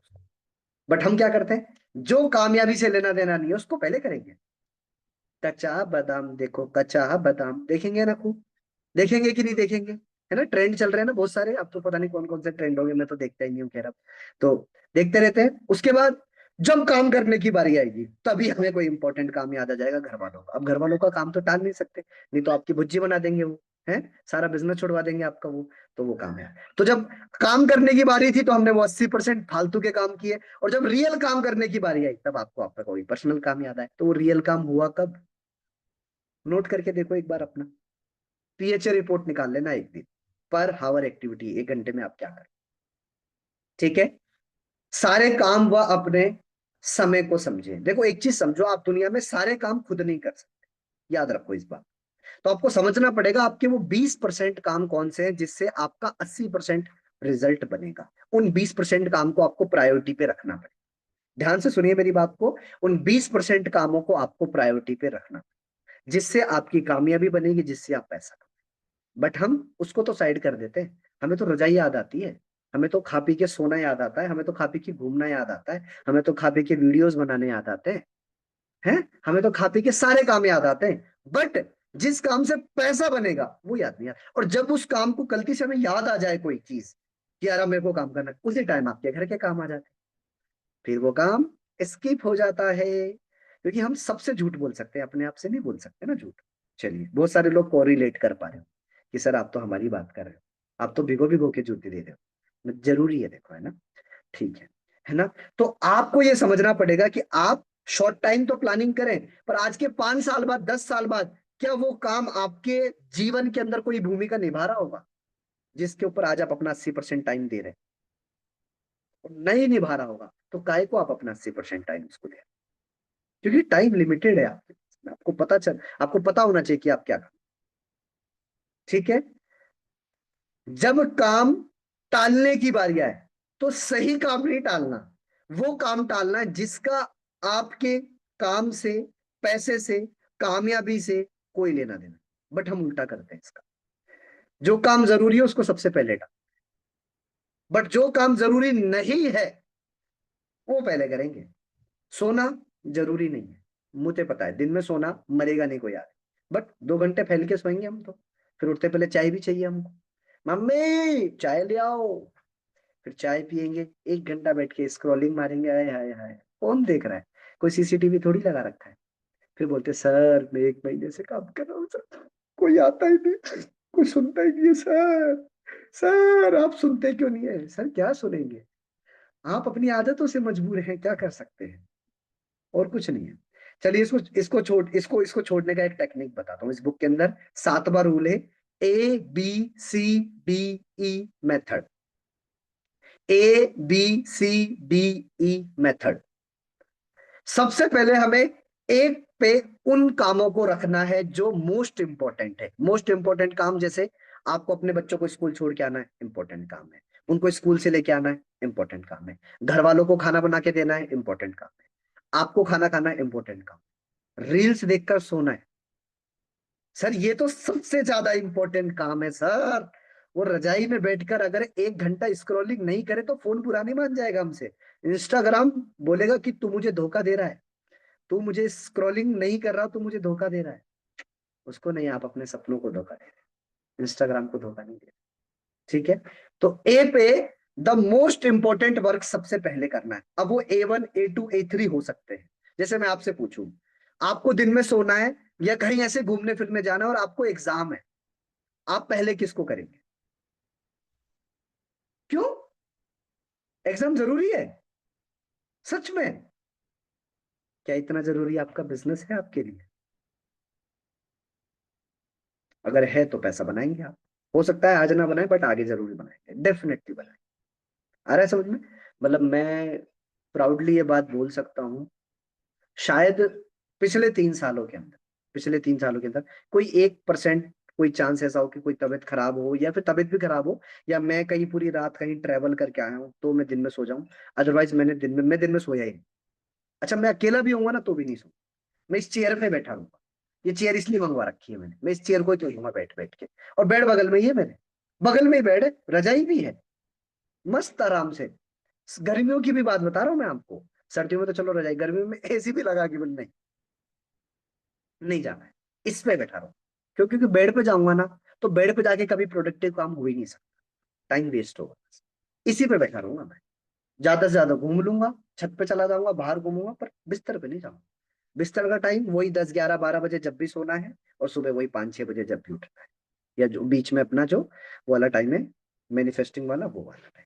बट हम क्या करते हैं, जो कामयाबी से लेना देना नहीं है उसको पहले करेंगे। कच्चा बादाम देखो, कच्चा बादाम देखेंगे ना खूब, देखेंगे कि नहीं देखेंगे? है ना, ट्रेंड चल रहे हैं ना बहुत सारे, अब तो पता नहीं कौन कौन से ट्रेंड होंगे, मैं तो देखता ही नहीं हूँ, खैर अब तो देखते रहते हैं। उसके बाद जब काम करने की बारी आएगी तभी हमें कोई इंपॉर्टेंट काम याद आ जाएगा, घर वालों का। अब घर वालों का काम तो टाल नहीं सकते, नहीं तो आपकी भुज्जी बना देंगे वो, है, सारा बिजनेस छुड़वा देंगे आपका वो। तो वो काम है, तो जब काम करने की बारी थी तो हमने वो 80% फालतू के काम किए, और जब रियल काम करने की बारी आई तब आपको आपका कोई पर्सनल काम याद आए। तो वो रियल काम हुआ कब, नोट करके देखो एक बार अपना, पीएचए रिपोर्ट निकाल लेना एक दिन, पर हावर एक्टिविटी, 1 घंटे में आप क्या करें। ठीक है, सारे काम व अपने समय को समझे। देखो एक चीज समझो, आप दुनिया में सारे काम खुद नहीं कर सकते, याद रखो इस बात। तो आपको समझना पड़ेगा आपके वो 20% काम कौन से हैं जिससे आपका 80% रिजल्ट बनेगा। उन 20% काम को आपको प्रायोरिटी पे रखना पड़ेगा। ध्यान से सुनिए मेरी बात को, उन 20% कामों को आपको प्रायोरिटी पे रखना, जिससे आपकी कामयाबी बनेगी, जिससे आप पैसा। बट हम उसको तो साइड कर देते हैं, हमें तो रजाई याद आती है, हमें तो खा पी के सोना याद आता है, हमें तो खा पी के घूमना याद आता है, हमें तो खा पी के वीडियोस बनाने याद आते हैं, हमें तो खा पी के सारे काम याद आते हैं, बट जिस काम से पैसा बनेगा वो याद नहीं आता। और जब उस काम को गलती से हमें याद आ जाए कोई चीज कि यार अब मेरे को काम करना है, उसी टाइम आपके घर के काम आ जाते हैं, फिर वो काम स्किप हो जाता है, क्योंकि हम सबसे झूठ बोल सकते हैं, अपने आप से नहीं बोल सकते ना झूठ। चलिए, बहुत सारे लोग कोरिलेट कर पा रहे हो कि सर आप तो हमारी बात कर रहे हो, आप तो भिगो भिगो के जूते दे रहे हो, जरूरी है, देखो, है ना? ठीक है ना? तो आपको ये समझना पड़ेगा कि आप शॉर्ट टाइम तो प्लानिंग करें, पर आज के 5 साल बाद, 10 साल बाद, क्या वो काम आपके जीवन के अंदर कोई भूमिका निभा रहा होगा जिसके ऊपर आज आप अपना 80% टाइम दे रहे हैं? और नहीं निभा रहा होगा तो काय को आप अपना 80% टाइम उसको दे रहे हैं? क्योंकि टाइम लिमिटेड है आपके पास में। आपको पता होना चाहिए कि आप क्या करें। ठीक है, जब काम टालने की बारी आए तो सही काम नहीं टालना, वो काम टालना है जिसका आपके काम से, पैसे से, कामयाबी से कोई लेना देना। बट हम उल्टा करते हैं इसका, जो काम जरूरी है उसको सबसे पहले डाल, बट जो काम जरूरी नहीं है वो पहले करेंगे। सोना जरूरी नहीं है, मुझे पता है दिन में सोना मरेगा नहीं कोई आदमी, बट 2 घंटे फैल के सोएंगे हम तो। फिर उठते पहले चाय भी चाहिए हमको, मम्मी चाय ले आओ, फिर चाय पियेंगे, 1 घंटा बैठ के स्क्रॉलिंग मारेंगे, हाय हाय हाय, कौन देख रहा है, कोई सीसीटीवी थोड़ी लगा रखा है। फिर बोलते सर मैं 1 महीने से काम कर रहा हूँ सर, कोई आता ही नहीं, कोई सुनता ही नहीं है सर। सर आप सुनते क्यों नहीं है? सर क्या सुनेंगे, आप अपनी आदतों से मजबूर हैं, क्या कर सकते हैं, और कुछ नहीं है। चलिए इसको छोड़ने का एक टेक्निक बताता हूँ। इस बुक के अंदर 7वां रूल है, ABCDE मेथड। ABCDE method. सबसे पहले हमें एक पे उन कामों को रखना है जो मोस्ट इंपॉर्टेंट है। मोस्ट इंपॉर्टेंट काम, जैसे आपको अपने बच्चों को स्कूल छोड़ के आना है, इंपॉर्टेंट काम है। उनको स्कूल से लेके आना है, इंपॉर्टेंट काम है। घर वालों को खाना बना के देना है, इंपॉर्टेंट काम है। आपको खाना खाना है, इंपॉर्टेंट काम। रील्स देखकर सोना है, सर ये तो सबसे ज्यादा इंपॉर्टेंट काम है सर। वो रजाई में बैठकर अगर 1 घंटा स्क्रॉलिंग नहीं करे तो फोन पुरानी मान जाएगा हमसे। इंस्टाग्राम बोलेगा कि तू मुझे धोखा दे रहा है, तू मुझे स्क्रॉलिंग नहीं कर रहा, तू मुझे धोखा दे रहा है। उसको नहीं, आप अपने सपनों को धोखा दे रहे हैं, इंस्टाग्राम को धोखा नहीं दे रहे। ठीक है, तो ए पे द मोस्ट इंपॉर्टेंट वर्क सबसे पहले करना है। अब वो A1 A2 A3 हो सकते हैं, जैसे मैं आपसे पूछूं, आपको दिन में सोना है या कहीं ऐसे घूमने फिरने जाना है और आपको एग्जाम है, आप पहले किसको करेंगे? क्यों? एग्जाम जरूरी है? सच में? क्या इतना जरूरी आपका बिजनेस है आपके लिए? अगर है तो पैसा बनाएंगे आप। हो सकता है आज ना बनाए, बट आगे जरूर बनाएंगे, डेफिनेटली बनाएंगे। आ रहा है समझ में? मतलब मैं प्राउडली ये बात बोल सकता हूँ, शायद पिछले 3 सालों के अंदर, पिछले 3 सालों के अंदर कोई 1% कोई चांस ऐसा हो कि कोई तबीयत खराब हो, या फिर तबीयत भी खराब हो, या मैं कहीं पूरी रात कहीं ट्रेवल करके आया हूँ तो मैं दिन में सो जाऊं। अदरवाइज मैं दिन में सोया ही नहीं। अच्छा, मैं अकेला भी होऊंगा ना तो भी नहीं सो। मैं इस चेयर पे बैठा रहूंगा। ये चेयर इसलिए मंगवा रखी है मैंने, मैं इस चेयर को ही तोड़ूंगा बैठ बैठ के। और बेड बगल में ही है मेरे, बगल में ही बेड है, रजाई भी है, मस्त आराम से। गर्मियों की भी बात बता रहा हूँ मैं आपको। सर्दियों में तो चलो रजाई, गर्मियों में एसी भी लगा के, नहीं, नहीं जाना है, इस पे बैठा रहो। क्योंकि बेड पे जाऊंगा ना तो बेड पे जाके कभी प्रोडक्टिव काम हो ही नहीं सकता, टाइम वेस्ट होगा। इसी पे बैठा रहूंगा मैं। ज्यादा से ज्यादा घूम लूंगा, छत पे चला जाऊंगा, बाहर घूमूंगा, पर बिस्तर पे नहीं जाऊंगा। बिस्तर का टाइम वही 10, 11, 12 बजे जब भी सोना है, और सुबह वही 5, 6 बजे जब भी उठना है, या जो बीच में अपना जो वो वाला टाइम है, मैनिफेस्टिंग वाला, वो वाला टाइम।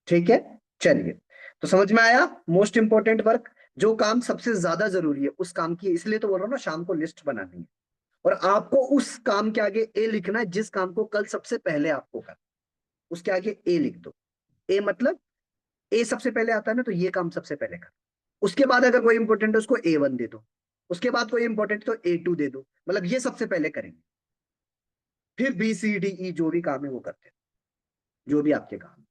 ठीक है, चलिए। तो समझ में आया, मोस्ट इंपॉर्टेंट वर्क, जो काम सबसे ज्यादा जरूरी है उस काम की, इसलिए तो बोल रहा हूँ ना, शाम को लिस्ट बनानी है। और आपको उस काम के आगे ए लिखना है जिस काम को कल सबसे पहले आपको करना, उसके आगे ए लिख दो। ए मतलब ए सबसे पहले आता है ना, तो ये काम सबसे पहले कर। उसके बाद अगर कोई इंपॉर्टेंट है उसको A1 दे दो, उसके बाद कोई इंपॉर्टेंट तो A2 दे दो, मतलब ये सबसे पहले करेंगे। फिर B C D E जो भी काम है वो करते हैं, जो भी आपके काम।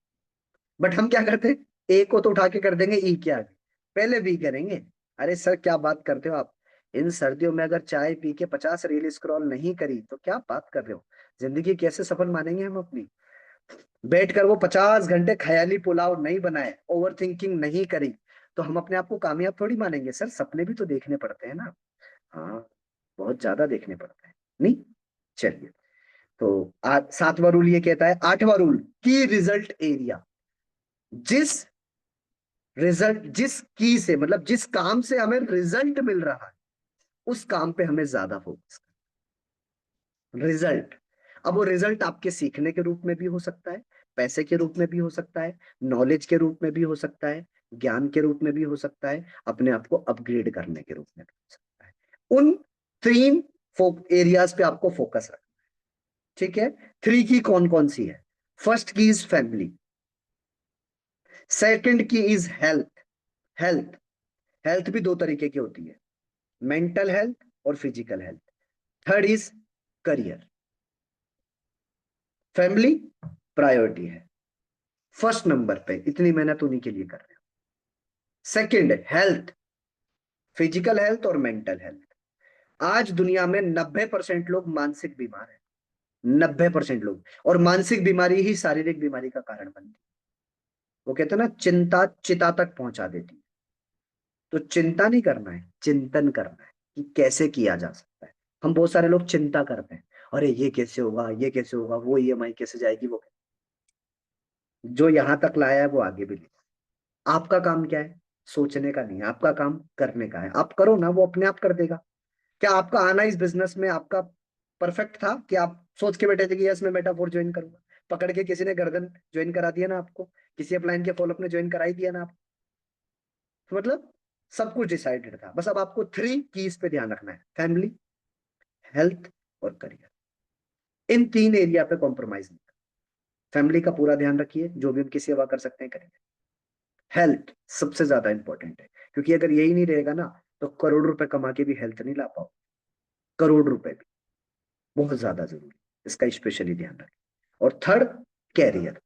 बट हम क्या करते हैं, ए को तो उठा के कर देंगे ई के आगे, पहले बी करेंगे। अरे सर क्या बात करते हो आप? इन सर्दियों में अगर चाय पी के 50 रील स्क्रॉल नहीं करी तो क्या बात कर रहे हो? जिंदगी कैसे सफल मानेंगे हम अपनी? बैठकर वो 50 घंटे ख्याली पुलाव नहीं बनाए, ओवर थिंकिंग नहीं करी, तो हम अपने आप को कामयाब थोड़ी मानेंगे सर। सपने भी तो देखने पड़ते हैं ना। हाँ, बहुत ज्यादा देखने पड़ते हैं। नहीं, चलिए। तो आज 7वां रूल ये कहता है, 8वां रूल, की रिजल्ट एरिया। जिस जिस की से, मतलब जिस काम से हमें रिजल्ट मिल रहा है, उस काम पे हमें ज्यादा फोकस करना। रिजल्ट, अब वो रिजल्ट आपके सीखने के रूप में भी हो सकता है, पैसे के रूप में भी हो सकता है, नॉलेज के रूप में भी हो सकता है, ज्ञान के रूप में भी हो सकता है, अपने आप को अपग्रेड करने के रूप में भी हो सकता है। उन 3 एरियाज पे आपको फोकस रखना। ठीक है। 3 की कौन कौन सी है? फर्स्ट की इज फैमिली, सेकंड की इज हेल्थ। हेल्थ, हेल्थ भी 2 तरीके की होती है, मेंटल हेल्थ और physical health. Third is career. Family priority है, फर्स्ट नंबर पे, इतनी मेहनत उन्हीं के लिए कर रहे हो। सेकंड हेल्थ, फिजिकल हेल्थ और मेंटल हेल्थ। आज दुनिया में 90% लोग मानसिक बीमार हैं, 90% लोग। और मानसिक बीमारी ही शारीरिक बीमारी का कारण बनती है। वो कहते हैं ना, चिंता चिता तक पहुंचा देती है। तो चिंता नहीं करना है, चिंतन करना है कि कैसे किया जा सकता है। हम बहुत सारे लोग चिंता करते हैं, अरे ये कैसे होगा, ये कैसे होगा, वो EMI कैसे जाएगी, वो जो यहां तक लाया है वो आगे भी ले। आपका काम क्या है? सोचने का नहीं है, आपका काम करने का है। आप करो ना, वो अपने आप कर देगा। क्या आपका आना इस बिजनेस में आपका परफेक्ट था कि आप सोच के बैठे थे कि यस मैं मेटाफोर ज्वाइन करूंगा? पकड़ के किसी ने गर्दन ज्वाइन करा दिया ना आपको, किसी अपलाइन के फॉलोअप ने ज्वाइन कराई दिया ना आपको। तो मतलब सब कुछ डिसाइडेड था, बस अब आपको 3 कीज पे ध्यान रखना है, फैमिली, हेल्थ और करियर। इन 3 एरिया पे कॉम्प्रोमाइज नहीं। फैमिली का पूरा ध्यान रखिए, जो भी उनकी सेवा कर सकते हैं करिए। हेल्थ सबसे ज्यादा इंपॉर्टेंट है, क्योंकि अगर यही नहीं रहेगा ना तो करोड़ रुपए कमा के भी हेल्थ नहीं ला पाओ। करोड़ रुपए भी बहुत ज्यादा जरूरी है, इसका स्पेशली ध्यान रखें। और थर्ड, कैरियर।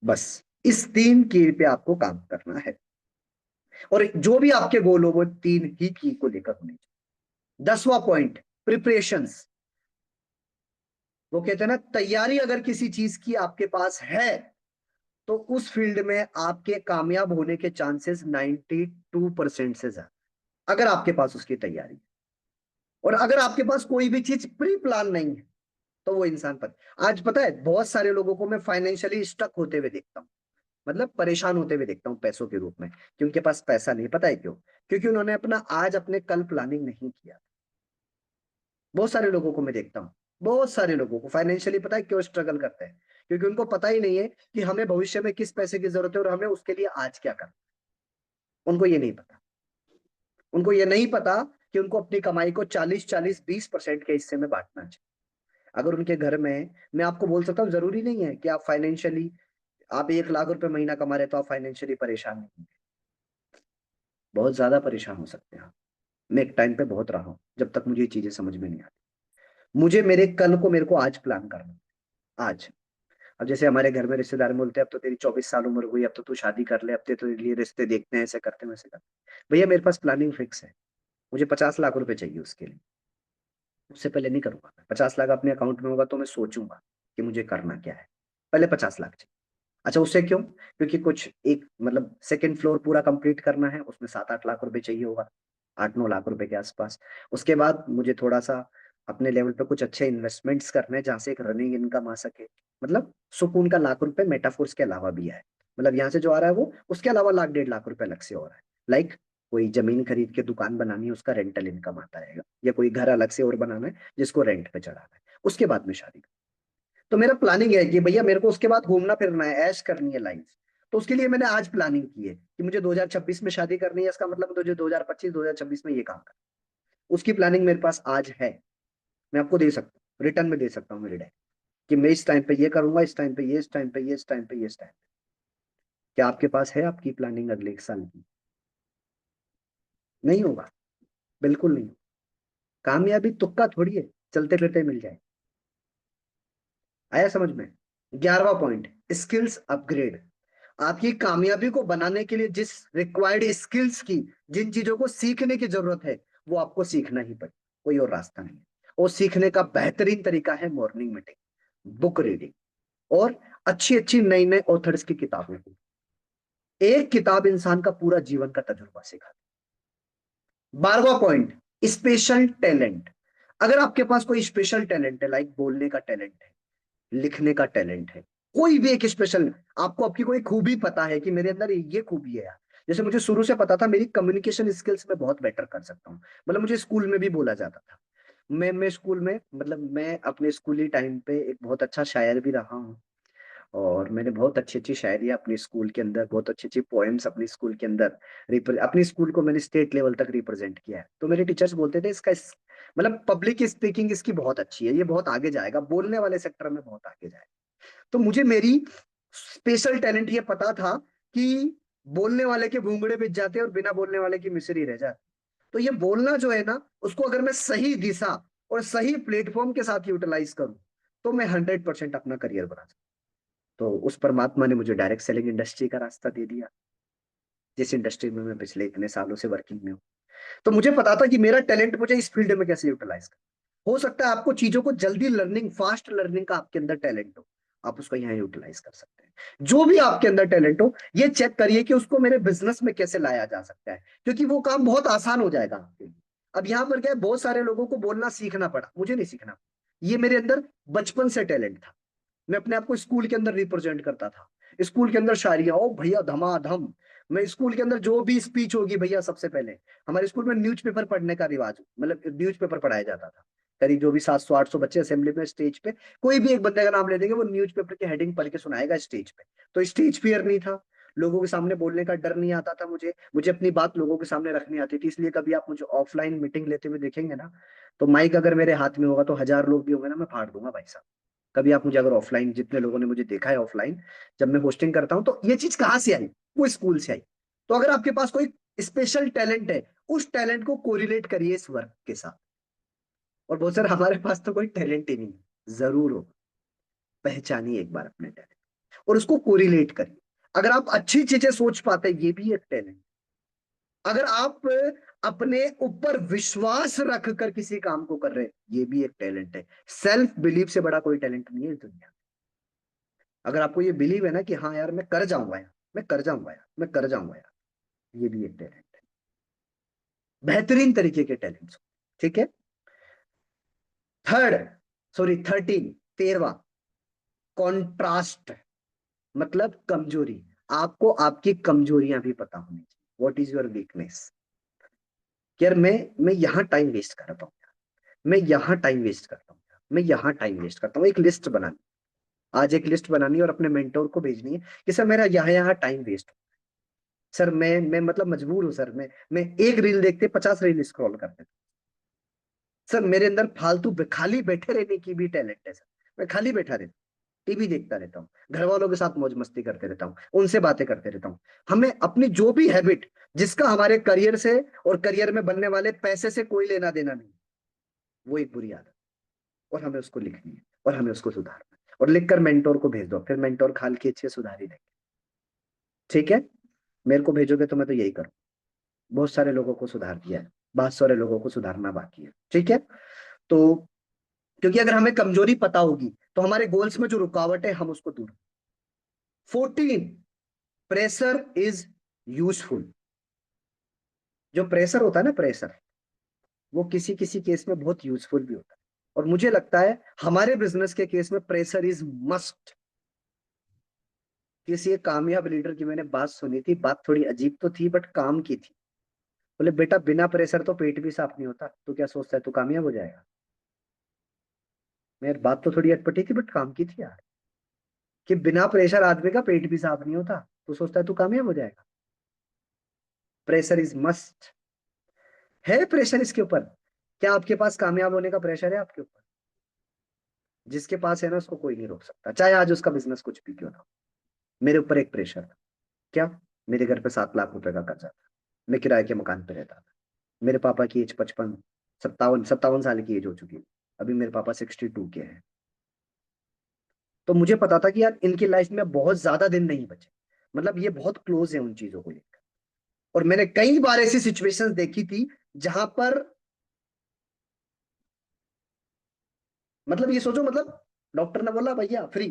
बस इस 3 की पे आपको काम करना है। और जो भी आपके गोल हो वो 3 ही की को लेकर होने चाहिए। 10वां पॉइंट, प्रिपरेशंस। वो कहते हैं ना, तैयारी अगर किसी चीज की आपके पास है तो उस फील्ड में आपके कामयाब होने के चांसेस 92% से ज्यादा, अगर आपके पास उसकी तैयारी है। और अगर आपके पास कोई भी चीज प्री प्लान नहीं है तो वो इंसान पर। आज पता है बहुत सारे लोगों को मैं फाइनेंशियली स्टक होते हुए देखता हूँ। मतलब परेशान होते हुए देखता हूँ पैसों के रूप में, कि उनके पास पैसा नहीं। पता है क्यों? क्योंकि उन्होंने अपना आज अपने कल प्लानिंग नहीं किया। बहुत सारे लोगों को मैं देखता हूँ, बहुत सारे लोगों को फाइनेंशियली पता है क्यों स्ट्रगल करते हैं? क्योंकि उनको पता ही नहीं है कि हमें भविष्य में किस पैसे की जरूरत है और हमें उसके लिए आज क्या करना। उनको ये नहीं पता। उनको ये नहीं पता कि उनको अपनी कमाई को 40-40-20% के हिस्से में बांटना चाहिए। अगर उनके घर में, मैं आपको बोल सकता हूँ, जरूरी नहीं है कि आप फाइनेंशियली, आप 1 लाख रुपए महीना कमा रहे तो आप फाइनेंशियली परेशान नहीं होंगे। बहुत ज्यादा परेशान हो सकते हैं आप। मैं एक टाइम पे बहुत रहा हूँ, जब तक मुझे ये चीजें समझ में नहीं आती। मुझे मेरे कल को, मेरे को आज प्लान करना है, आज। अब जैसे हमारे घर में रिश्तेदार बोलते हैं अब तो तेरी 24 साल उम्र हुई, अब तो तू शादी कर ले, अब तो तेरे लिए रिश्ते देखते हैं, ऐसे करते हैं वैसे करते हैं। भैया मेरे पास प्लानिंग फिक्स है। मुझे 50 लाख रुपए चाहिए उसके लिए। उससे पहले नहीं करूंगा। 50 लाख अपने अकाउंट में होगा तो मैं सोचूंगा कि मुझे करना क्या है। पहले 50 लाख चाहिए। अच्छा, उससे क्यों? क्योंकि कुछ एक मतलब सेकंड फ्लोर पूरा कंप्लीट करना है, उसमें 7-8 लाख रुपए चाहिए होगा, 8-9 लाख रुपए के आसपास। उसके बाद मुझे थोड़ा सा अपने लेवल पे कुछ अच्छे इन्वेस्टमेंट्स करने हैं, जहां से एक रनिंग इनकम आ सके। मतलब सुकून का 1 लाख रुपए मेटाफोर्स के अलावा भी है। मतलब यहाँ से जो आ रहा है वो, उसके अलावा 1-1.5 लाख रुपए अलग से हो रहा है। लाइक कोई जमीन खरीद के दुकान बनानी है, उसका रेंटल इनकम आता रहेगा, या कोई घर अलग से और बनाना है जिसको रेंट पे चढ़ाना है। उसके बाद में शादी। तो मेरा प्लानिंग है कि भैया मेरे को उसके बाद घूमना फिरना है, ऐश करनी है लाइफ। तो उसके लिए मैंने आज प्लानिंग की है कि मुझे 2026 में शादी करनी है। इसका मतलब मुझे 2025-2026 में ये काम करना है। उसकी प्लानिंग मेरे पास आज है। मैं आपको दे सकता हूँ, रिटर्न में दे सकता हूँ मेरे डे, कि मैं इस टाइम पे ये करूंगा, इस टाइम पे ये, इस टाइम पे ये, इस टाइम पे ये, इस टाइम। क्या आपके पास है आपकी प्लानिंग अगले 1 साल की? नहीं होगा, बिल्कुल नहीं। कामयाबी तुक्का थोड़ी है, चलते फिरते मिल जाए। आया समझ में? 11वां पॉइंट, स्किल्स अपग्रेड। आपकी कामयाबी को बनाने के लिए जिस रिक्वायर्ड स्किल्स की, जिन चीजों को सीखने की जरूरत है, वो आपको सीखना ही पड़े। कोई और रास्ता नहीं है। और सीखने का बेहतरीन तरीका है मॉर्निंग मीटिंग, बुक रीडिंग, और अच्छी अच्छी नई नई ऑथर्स की किताबें। एक किताब इंसान का पूरा जीवन का तजुर्बा सिखाती है। 12वां पॉइंट, स्पेशल टैलेंट। अगर आपके पास कोई स्पेशल टैलेंट है, लाइक बोलने का टैलेंट है, लिखने का टैलेंट है, कोई भी एक स्पेशल, आपको आपकी कोई खूबी पता है कि मेरे अंदर ये खूबी है यार। जैसे मुझे शुरू से पता था मेरी कम्युनिकेशन स्किल्स में बहुत बेटर कर सकता हूँ। मतलब मुझे स्कूल में भी बोला जाता था। मैं स्कूल में, मतलब मैं अपने स्कूली टाइम पे एक बहुत अच्छा शायर भी रहा हूँ। और मैंने बहुत अच्छी अच्छी शायरी अपने स्कूल के अंदर, बहुत अच्छी अच्छी पोएम्स अपने स्कूल के अंदर, अपनी स्कूल को मैंने स्टेट लेवल तक रिप्रेजेंट किया है। तो मेरे टीचर्स बोलते थे मतलब पब्लिक स्पीकिंग इसकी बहुत अच्छी है, ये बहुत आगे जाएगा, बोलने वाले सेक्टर में बहुत आगे जाएगा। तो मुझे मेरी स्पेशल टैलेंट ये पता था कि बोलने वाले के घूंघड़े बिछ जाते हैं और बिना बोलने वाले की मिसरी रह जाती। तो ये बोलना जो है ना, उसको अगर मैं सही दिशा और सही प्लेटफॉर्म के साथ यूटिलाइज करूं, तो मैं 100% अपना करियर बना सकता। तो उस परमात्मा ने मुझे डायरेक्ट सेलिंग इंडस्ट्री का रास्ता दे दिया, जिस इंडस्ट्री में मैं पिछले इतने सालों से वर्किंग में हूँ। तो मुझे पता था कि मेरा टैलेंट मुझे इस फील्ड में कैसे यूटिलाइज कर। हो सकता है आपको चीजों को जल्दी लर्निंग, फास्ट लर्निंग का आपके अंदर टैलेंट हो, आप उसको यहाँ यूटिलाइज कर सकते हैं। जो भी आपके अंदर टैलेंट हो, ये चेक करिए कि उसको मेरे बिजनेस में कैसे लाया जा सकता है, क्योंकि वो काम बहुत आसान हो जाएगा आपके लिए। अब यहाँ पर क्या है, बहुत सारे लोगों को बोलना सीखना पड़ा, मुझे नहीं सीखना। ये मेरे अंदर बचपन से टैलेंट था। मैं अपने आप को स्कूल के अंदर रिप्रेजेंट करता था। स्कूल के अंदर शायरियां, ओ भैया धमाधम। मैं स्कूल के अंदर जो भी स्पीच होगी भैया, सबसे पहले हमारे स्कूल में न्यूज़पेपर पढ़ने का रिवाज, मतलब न्यूज़पेपर पढ़ाया जाता था। करीब जो भी 700-800 बच्चे असेंबली में, स्टेज पे कोई भी एक बंदे का नाम ले देंगे, वो न्यूज़पेपर की हेडिंग पढ़ के सुनाएगा स्टेज पे। तो स्टेज फियर नहीं था, लोगों के सामने बोलने का डर नहीं आता था मुझे। मुझे अपनी बात लोगों के सामने रखनी आती थी। इसलिए कभी आप मुझे ऑफलाइन मीटिंग लेते हुए देखेंगे ना, तो माइक अगर मेरे हाथ में होगा तो 1000 लोग भी होंगे ना, मैं फाड़ दूंगा भाई साहब। कभी आप मुझे अगर ऑफलाइन, जितने लोगों ने मुझे देखा है ऑफलाइन जब मैं होस्टिंग करता हूं, तो ये चीज कहाँ से आई? वो स्कूल से आई। तो अगर आपके पास कोई स्पेशल टैलेंट है, उस टैलेंट को कोरिलेट करिए इस वर्क के साथ। और बहुत सारे, हमारे पास तो कोई टैलेंट ही नहीं है, जरूर हो, पहचानिए एक बार अपने टैलेंट और उसको कोरिलेट करिए। अगर आप अच्छी चीजें सोच पाते हैं, ये भी एक टैलेंट। अगर आप अपने ऊपर विश्वास रख कर किसी काम को कर रहे हैं, ये भी एक टैलेंट है। सेल्फ बिलीव से बड़ा कोई टैलेंट नहीं है इस दुनिया में। अगर आपको ये बिलीव है ना कि हाँ यार मैं कर जाऊंगा यार, मैं कर जाऊंगा यार, मैं कर जाऊंगा यार, ये भी एक टैलेंट है। बेहतरीन तरीके के टैलेंट्स। ठीक है। थर्ड, सॉरी 13, 13वां, कॉन्ट्रास्ट, मतलब कमजोरी। आपको आपकी कमजोरियां भी पता होनी चाहिए। What is your weakness? यार मैं यहाँ टाइम वेस्ट करता हूँ, मैं यहाँ टाइम वेस्ट करता हूँ, मैं यहाँ टाइम वेस्ट करता हूँ। एक लिस्ट बनानी, आज एक लिस्ट बनानी है और अपने मेंटोर को भेजनी है कि सर मेरा यहाँ यहाँ टाइम वेस्ट, सर मैं मतलब मजबूर हूँ सर, मैं एक रील देखते 50 रील स्क्रॉल कर देता हूँ। सर मेरे अंदर फालतू खाली बैठे रहने की भी टैलेंट है सर, मैं खाली बैठा रहता हूँ, टीवी देखता रहता हूँ, घर वालों के साथ मौज मस्ती करते रहता हूँ, उनसे बातें करते रहता हूँ। हमें अपनी जो भी हैबिट जिसका हमारे करियर से और करियर में बनने वाले पैसे से कोई लेना देना नहीं, वो एक बुरी आदत, और हमें उसको लिखनी है और हमें उसको सुधारना है, और लिखकर मेंटोर को भेज दो, फिर मेंटोर खाल की अच्छी सुधार ही देंगे। ठीक है, मेरे को भेजोगे तो मैं तो यही करूँ। बहुत सारे लोगों को सुधार दिया है, बहुत सारे लोगों को सुधारना बाकी है। ठीक है, तो क्योंकि अगर हमें कमजोरी पता होगी तो हमारे गोल्स में जो रुकावट है हम उसको दूर। 14, प्रेशर इज यूजफुल। जो प्रेशर होता है ना, प्रेशर, वो किसी किसी केस में बहुत यूजफुल भी होता है, और मुझे लगता है हमारे बिजनेस के केस में प्रेशर इज मस्ट। किसी एक कामयाब लीडर की मैंने बात सुनी थी, बात थोड़ी अजीब तो थी बट काम की थी। बोले बेटा बिना प्रेशर तो पेट भी साफ नहीं होता, तू क्या सोचता है तू कामयाब हो जाएगा? मेरी बात तो थोड़ी अटपटी थी बट काम की थी यार, कि बिना प्रेशर आदमी का पेट भी साफ नहीं होता, तू सोचता है तू कामयाब हो जाएगा? Pressure is must. है प्रेशर इसके ऊपर? क्या आपके पास कामयाब होने का प्रेशर है आपके ऊपर? जिसके पास है ना उसको कोई नहीं रोक सकता, चाहे आज उसका बिजनेस कुछ भी क्यों ना हो। मेरे ऊपर एक प्रेशर था। क्या? मेरे घर पे 7 लाख रुपए का कर्जा था, मैं किराए के मकान पे रहता था। मेरे पापा की एज 55, 57 57 साल की एज हो चुकी है, अभी मेरे पापा 62 के हैं। तो मुझे पता था कि यार इनकी लाइफ में बहुत ज्यादा दिन नहीं बचे, मतलब ये बहुत क्लोज है उन चीजों को लेकर। और मैंने कई बार ऐसी सिचुएशंस देखी थी जहां पर, मतलब ये सोचो, मतलब डॉक्टर ने बोला भैया फ्री,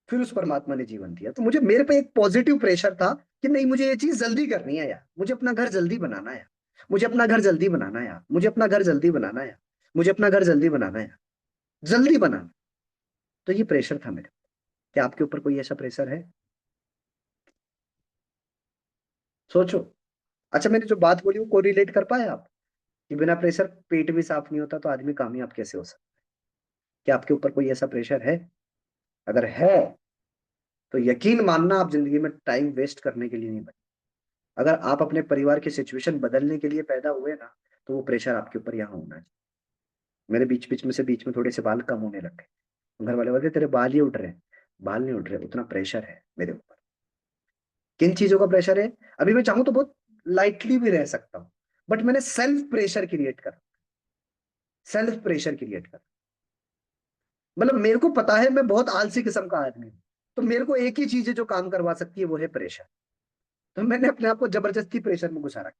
फिर उस परमात्मा ने जीवन दिया। तो मुझे, मेरे पे एक पॉजिटिव प्रेशर था कि नहीं मुझे ये चीज जल्दी करनी है यार, मुझे अपना घर जल्दी बनाना है, मुझे अपना घर जल्दी बनाना है यार, मुझे अपना घर जल्दी बनाना है, मुझे अपना घर जल्दी बनाना है, जल्दी बनाना। तो ये प्रेशर था मेरे। क्या आपके ऊपर कोई ऐसा प्रेशर है? सोचो। अच्छा, मैंने जो बात बोली वो कोरिलेट कर पाए आप, कि बिना प्रेशर पेट भी साफ नहीं होता तो आदमी कामयाब कैसे हो सकता? क्या आपके ऊपर कोई ऐसा प्रेशर है? अगर है तो यकीन मानना आप जिंदगी में टाइम वेस्ट करने के लिए नहीं बने। अगर आप अपने परिवार की सिचुएशन बदलने के लिए पैदा हुए ना, तो वो प्रेशर आपके ऊपर यहाँ होना चाहिए। मेरे बीच में थोड़े से बाल कम होने लग गए, घर वाले बोलते तेरे बाल ही उठ रहे हैं। बाल नहीं उठ रहे, उतना प्रेशर है मेरे ऊपर। किन चीजों का प्रेशर है? अभी मैं चाहूं तो बहुत लाइटली भी रह सकता हूँ, बट मैंने सेल्फ प्रेशर क्रिएट कर, सेल्फ प्रेशर क्रिएट कर, मतलब मेरे को पता है मैं बहुत आलसी किस्म का आदमी हूँ, तो मेरे को एक ही चीज है जो काम करवा सकती है, वो है प्रेशर। तो मैंने अपने आप को जबरदस्ती प्रेशर में घुसा रखा।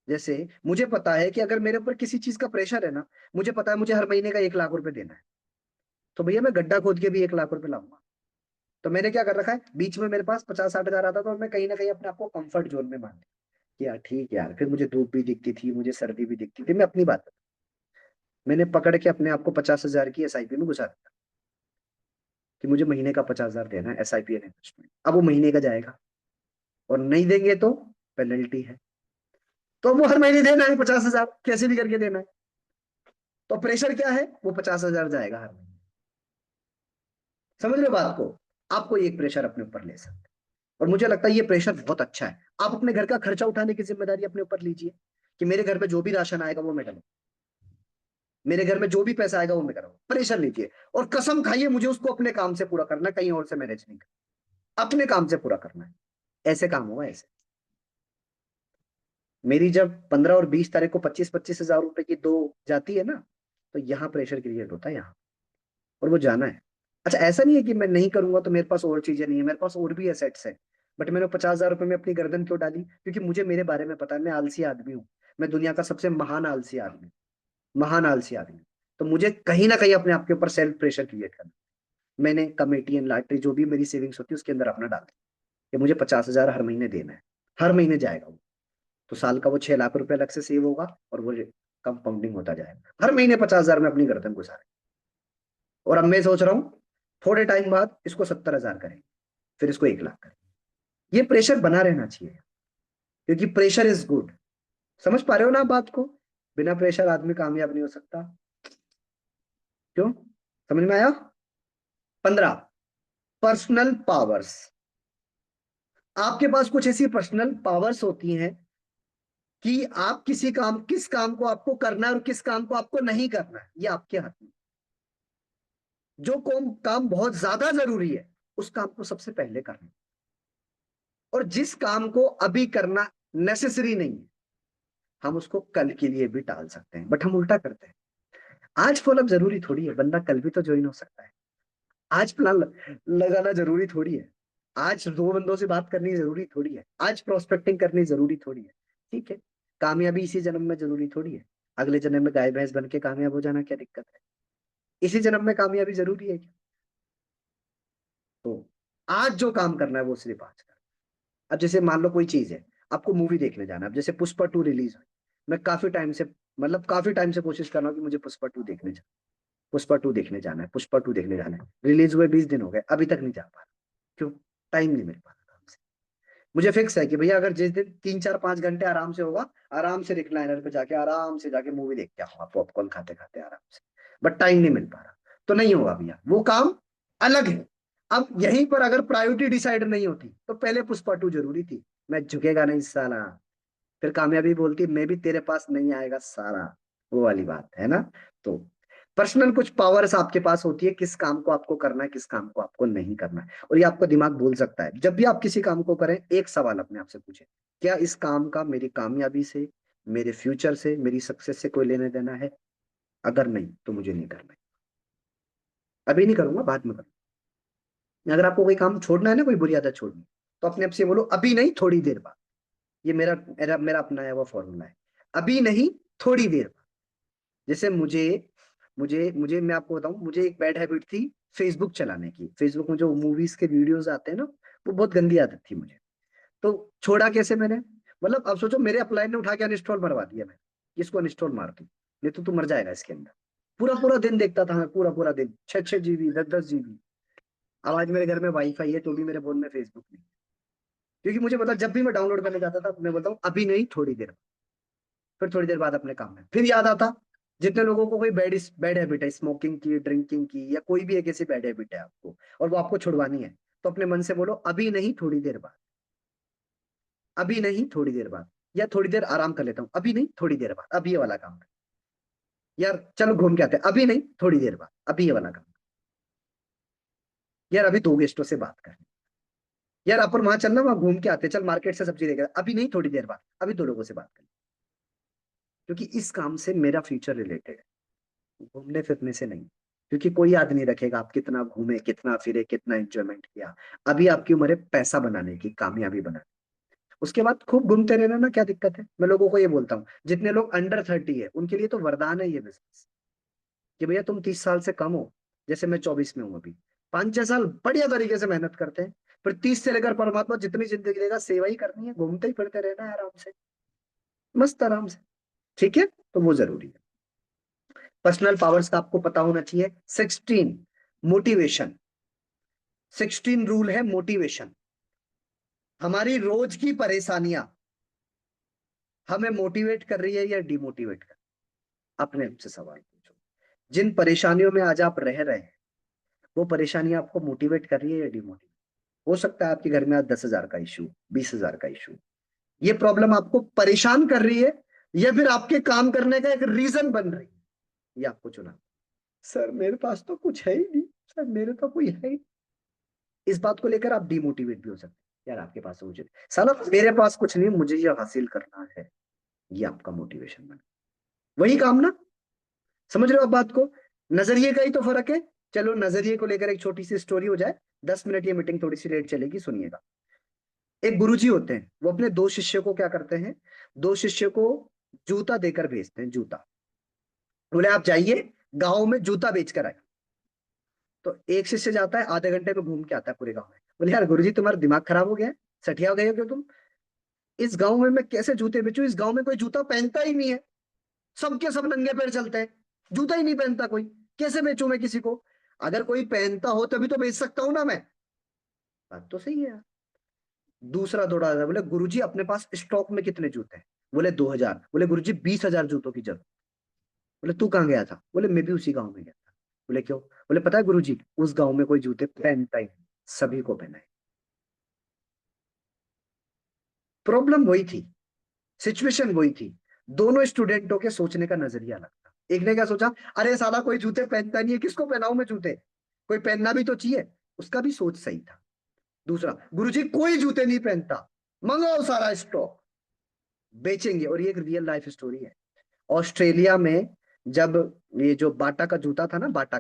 जैसे मुझे पता है कि अगर मेरे ऊपर किसी चीज का प्रेशर है ना, मुझे पता है मुझे हर महीने का 1 लाख रुपए देना है, तो भैया मैं गड्ढा खोद के भी 1 लाख रुपए लाऊंगा। तो मैंने क्या कर रखा है, बीच में मेरे पास 50 60 हजार आता था और मैं कहीं ना कहीं अपने आप को कंफर्ट जोन में मान लिया कि यार ठीक है यार, फिर मुझे धूप भी दिखती थी, मुझे सर्दी भी दिखती थी, मैं अपनी बात बता, मैंने पकड़ के अपने आप को 50 हजार की एसआईपी में घुसा दिया कि मुझे महीने का 50 हजार देना है एसआईपी एंड इन्वेस्टमेंट। अब वो महीने का जाएगा, और नहीं देंगे तो पेनल्टी है, तो वो हर महीने देना है 50 हजार, कैसे भी करके देना है। तो प्रेशर क्या है, वो 50 हजार जाएगा हर महीने। समझ रहे हो बात को? आप कोई एक प्रेशर अपने ऊपर ले सकते हैं, और मुझे लगता है ये प्रेशर बहुत अच्छा है। आप अपने घर का खर्चा उठाने की जिम्मेदारी अपने ऊपर लीजिए, कि मेरे घर में जो भी राशन आएगा वो मैं करूँ, मेरे घर में जो भी पैसा आएगा वो मैं करूँ। प्रेशर लीजिए और कसम खाइए मुझे उसको अपने काम से पूरा करना है, कहीं और से मैनेज नहीं करना, अपने काम से पूरा करना है। ऐसे काम होगा ऐसे। मेरी जब 15 और 20 तारीख को 25 25 हजार रुपए की दो जाती है ना, तो यहाँ प्रेशर क्रिएट होता है यहाँ, और वो जाना है। अच्छा, ऐसा नहीं है कि मैं नहीं करूंगा तो मेरे पास और चीजें नहीं है, मेरे पास और भी एसेट्स है, बट मैंने 50 हजार रुपए में अपनी गर्दन क्यों डाली? क्योंकि मुझे मेरे बारे में पता है, मैं आलसी आदमी हूँ, मैं दुनिया का सबसे महान आलसी आदमी, महान आलसी आदमी। तो मुझे कहीं ना कहीं अपने आप के ऊपर सेल्फ प्रेशर क्रिएट करना। मैंने कमेटी एंड लॉटरी जो भी मेरी सेविंग्स होती है उसके अंदर अपना डाल दिया कि मुझे 50 हजार हर महीने देना है, हर महीने जाएगा वो। तो साल का वो 6 लाख रुपए अलग से सेव होगा, और वो कंपाउंडिंग होता जाएगा, हर महीने 50 हजार में अपनी गर्दन घुसा रहे। और अब मैं सोच रहा हूँ थोड़े टाइम बाद इसको 70 हजार करेंगे, फिर इसको 1 लाख करें। ये प्रेशर बना रहना चाहिए, क्योंकि प्रेशर इज गुड। समझ पा रहे हो ना आप बात को? बिना प्रेशर आदमी कामयाब नहीं हो सकता। क्यों? समझ में आया? 15, पर्सनल पावर्स। आपके पास कुछ ऐसी पर्सनल पावर्स होती हैं कि आप किस काम को आपको करना है और किस काम को आपको नहीं करना है, ये आपके हाथ में। जो काम बहुत ज्यादा जरूरी है उस काम को सबसे पहले करना, और जिस काम को अभी करना नेसेसरी नहीं है हम उसको कल के लिए भी टाल सकते हैं। बट हम उल्टा करते हैं। आज फॉलोअप जरूरी थोड़ी है, बंदा कल भी तो ज्वाइन हो सकता है। आज प्लान लगाना जरूरी थोड़ी है। आज 2 बंदों से बात करनी जरूरी थोड़ी है। आज प्रोस्पेक्टिंग करनी जरूरी थोड़ी है। ठीक है, कामयाबी इसी जन्म में जरूरी थोड़ी है। अगले जन्म में गाय भैंस बन के कामयाब हो जाना क्या दिक्कत है? इसी जन्म में कामयाबी जरूरी है क्या? तो आज जो काम करना है वो सिर्फ आज करना है। अब जैसे मान लो कोई चीज है, आपको मूवी देखने जाना है। अब जैसे पुष्पा 2 रिलीज हुई, मैं काफी टाइम से कोशिश कर रहा हूँ कि मुझे पुष्पा 2 देखने जाना है, पुष्पा 2 देखने जाना है। रिलीज हुए 20 दिन हो गए, अभी तक नहीं जा पा रहा। क्यों? टाइम नहीं मिल पा रहा हमसे। मुझे फिक्स है कि भैया अगर जिस दिन 3 4 5 घंटे आराम से होगा, आराम से रिक्लाइनर पे जाके आराम से जाके मूवी देख के आऊंगा, पॉपकॉर्न खाते खाते आराम से। बट टाइम नहीं मिल पा रहा, तो नहीं होगा भैया, वो काम अलग है। अब यहीं पर अगर प्रायोरिटी डिसाइड नहीं होती तो पहले पुष्पा 2 जरूरी थी। मैं झुकेगा नहीं साला, फिर कामयाबी बोलती मैं भी तेरे पास नहीं आएगा सारा। वो वाली बात है ना? तो पर्सनल कुछ पावर्स आपके पास होती है, किस काम को आपको करना है, किस काम को आपको नहीं करना है। और ये आपका दिमाग बोल सकता है। जब भी आप किसी काम को करें, एक सवाल अपने आप से पूछे, क्या इस काम का मेरी कामयाबी से, मेरे फ्यूचर से, मेरी सक्सेस से कोई लेने देना है? अगर नहीं तो मुझे नहीं करना है। अभी नहीं करूंगा, बाद में करूंगा। अगर आपको कोई काम छोड़ना है ना, कोई बुरी आदत छोड़नी, तो अपने आप से बोलो अभी नहीं, थोड़ी देर बाद। ये मेरा अपनाया हुआ फॉर्मूला है। अभी नहीं, थोड़ी देर बाद। जैसे मुझे मुझे मुझे मैं आपको बताऊं, मुझे एक बैड हैबिट थी फेसबुक चलाने की। फेसबुक में जो मूवीज के वीडियोस आते हैं ना, वो बहुत गंदी आदत थी मुझे। तो छोड़ा कैसे मैंने? मतलब अब सोचो, मेरे अपलाइन ने उठा के अनइंस्टॉल मरवा दिया। मैं इसको अनइंस्टॉल मार दूं, नहीं तो तू मर जाएगा इसके अंदर। पूरा पूरा दिन देखता था मैं, पूरा पूरा दिन, 6 6 GB 10 10 GB। अब आज मेरे घर में वाईफाई है तो भी मेरे फोन में फेसबुक नहीं। क्योंकि मुझे पता, जब भी मैं डाउनलोड करने जाता था मैं बोलता हूँ अभी नहीं, थोड़ी देर। फिर थोड़ी देर बाद अपने काम में फिर याद आता। जितने लोगों को कोई बैड हैबिट है, स्मोकिंग की, ड्रिंकिंग की, या कोई भी एक ऐसी बैड हैबिट है आपको और वो आपको छुड़वानी है, तो अपने मन से बोलो अभी नहीं, थोड़ी देर बाद। अभी नहीं, थोड़ी देर बाद। या थोड़ी देर आराम कर लेता हूँ, अभी नहीं, थोड़ी देर बाद। अभी ये वाला काम है। यार चलो घूम के आते हैं, अभी नहीं, थोड़ी देर बाद। अभी ये वाला काम है। यार अभी 2 गेस्टों से बात करनी। यार अपन वहां चलना, वहां घूम के आते हैं, चल मार्केट से सब्जी लेकर। अभी नहीं, थोड़ी देर बाद। अभी 2 लोगों से बात करनी, क्योंकि इस काम से मेरा फ्यूचर रिलेटेड है, घूमने फिरने से नहीं। क्योंकि कोई याद नहीं रखेगा आप कितना घूमे, कितना फिरे, कितना एंजॉयमेंट किया। अभी आपकी उम्र है पैसा बनाने की, कामयाबी बनाने। उसके बाद खूब घूमते रहना ना, क्या दिक्कत है? मैं लोगों को ये बोलता हूँ, जितने लोग अंडर 30 है उनके लिए तो वरदान है ये बिजनेस, कि भैया तुम 30 साल से कम हो। जैसे मैं 24 में हूँ अभी, 5 6 साल बढ़िया तरीके से मेहनत करते हैं। फिर 30 से लेकर परमात्मा जितनी जिंदगी देगा, सेवा ही करनी है, घूमते ही फिरते रहना है आराम से, मस्त आराम से। ठीक है, तो वो जरूरी है। पर्सनल पावर्स का आपको पता होना चाहिए। 16, मोटिवेशन। 16 रूल है मोटिवेशन। हमारी रोज की परेशानियां हमें मोटिवेट कर रही है या डिमोटिवेट कर? अपने आप से सवाल पूछो। जिन परेशानियों में आज आप रह रहे हैं, वो परेशानी आपको मोटिवेट कर रही है या डिमोटिवेट? हो सकता है आपके घर में आज 10,000 का इशू, 20,000 का इशू, ये प्रॉब्लम आपको परेशान कर रही है या फिर आपके काम करने का एक रीजन बन रही है? ये आपको चुना। सर मेरे पास तो कुछ है ही नहीं, सर मेरे तो कोई है ही। इस बात को लेकर आप डिमोटिवेट भी हो सकते हैं। यार आपके पास तो मुझे, साला मेरे पास कुछ नहीं, मुझे ये हासिल करना है। ये आपका मोटिवेशन बना। वही काम ना। समझ रहे हो आप बात को? नजरिए का ही तो फर्क है। चलो नजरिए को लेकर एक छोटी सी स्टोरी हो जाए। 10 मिनट ये मीटिंग थोड़ी सी लेट चलेगी, सुनिएगा। एक गुरुजी होते हैं, वो अपने 2 शिष्य को क्या करते हैं, 2 शिष्य को जूता देकर भेजते हैं, जूता। बोले आप जाइए गांव में जूता बेच कर आए। तो एक शिष्य जाता है, आधे घंटे में घूम के आता है पूरे गांव में। बोले यार गुरुजी तुम्हारा दिमाग खराब हो गया है, सठिया हो गए हो क्या तुम? इस गांव में मैं कैसे जूते बेचूं? इस गांव में कोई जूता पहनता ही नहीं है। सबके सब नंगे पैर चलते हैं, जूता ही नहीं पहनता कोई। कैसे बेचूं मैं किसी को? अगर कोई पहनता हो तभी तो बेच सकता हूं ना मैं। बात तो सही है। दूसरा दौड़ा था, बोले गुरुजी अपने पास स्टॉक में कितने जूते हैं? बोले 2000। बोले गुरुजी 20,000 जूतों की जरूरत। बोले तू कहाँ गया था? बोले मैं भी उसी गांव में गया था। बोले क्यों? बोले पता है गुरुजी, उस गांव में कोई जूते पहनता ही नहीं, सभी को पहनाए। प्रॉब्लम वही थी, सिचुएशन वही थी। दोनों स्टूडेंटों के सोचने का नजरिया अलग था। एक ने क्या सोचा, अरे साला कोई जूते पहनता नहीं है, किसको पहनाऊं मैं जूते, कोई पहनना भी तो चाहिए। उसका भी सोच सही था। दूसरा, गुरुजी कोई जूते नहीं पहनता, मंगाओ सारा स्टॉक, बेचेंगे। और ये एक रियल लाइफ स्टोरी है। ऑस्ट्रेलिया में जब ये जो बाटा का जूता था ना, बाटा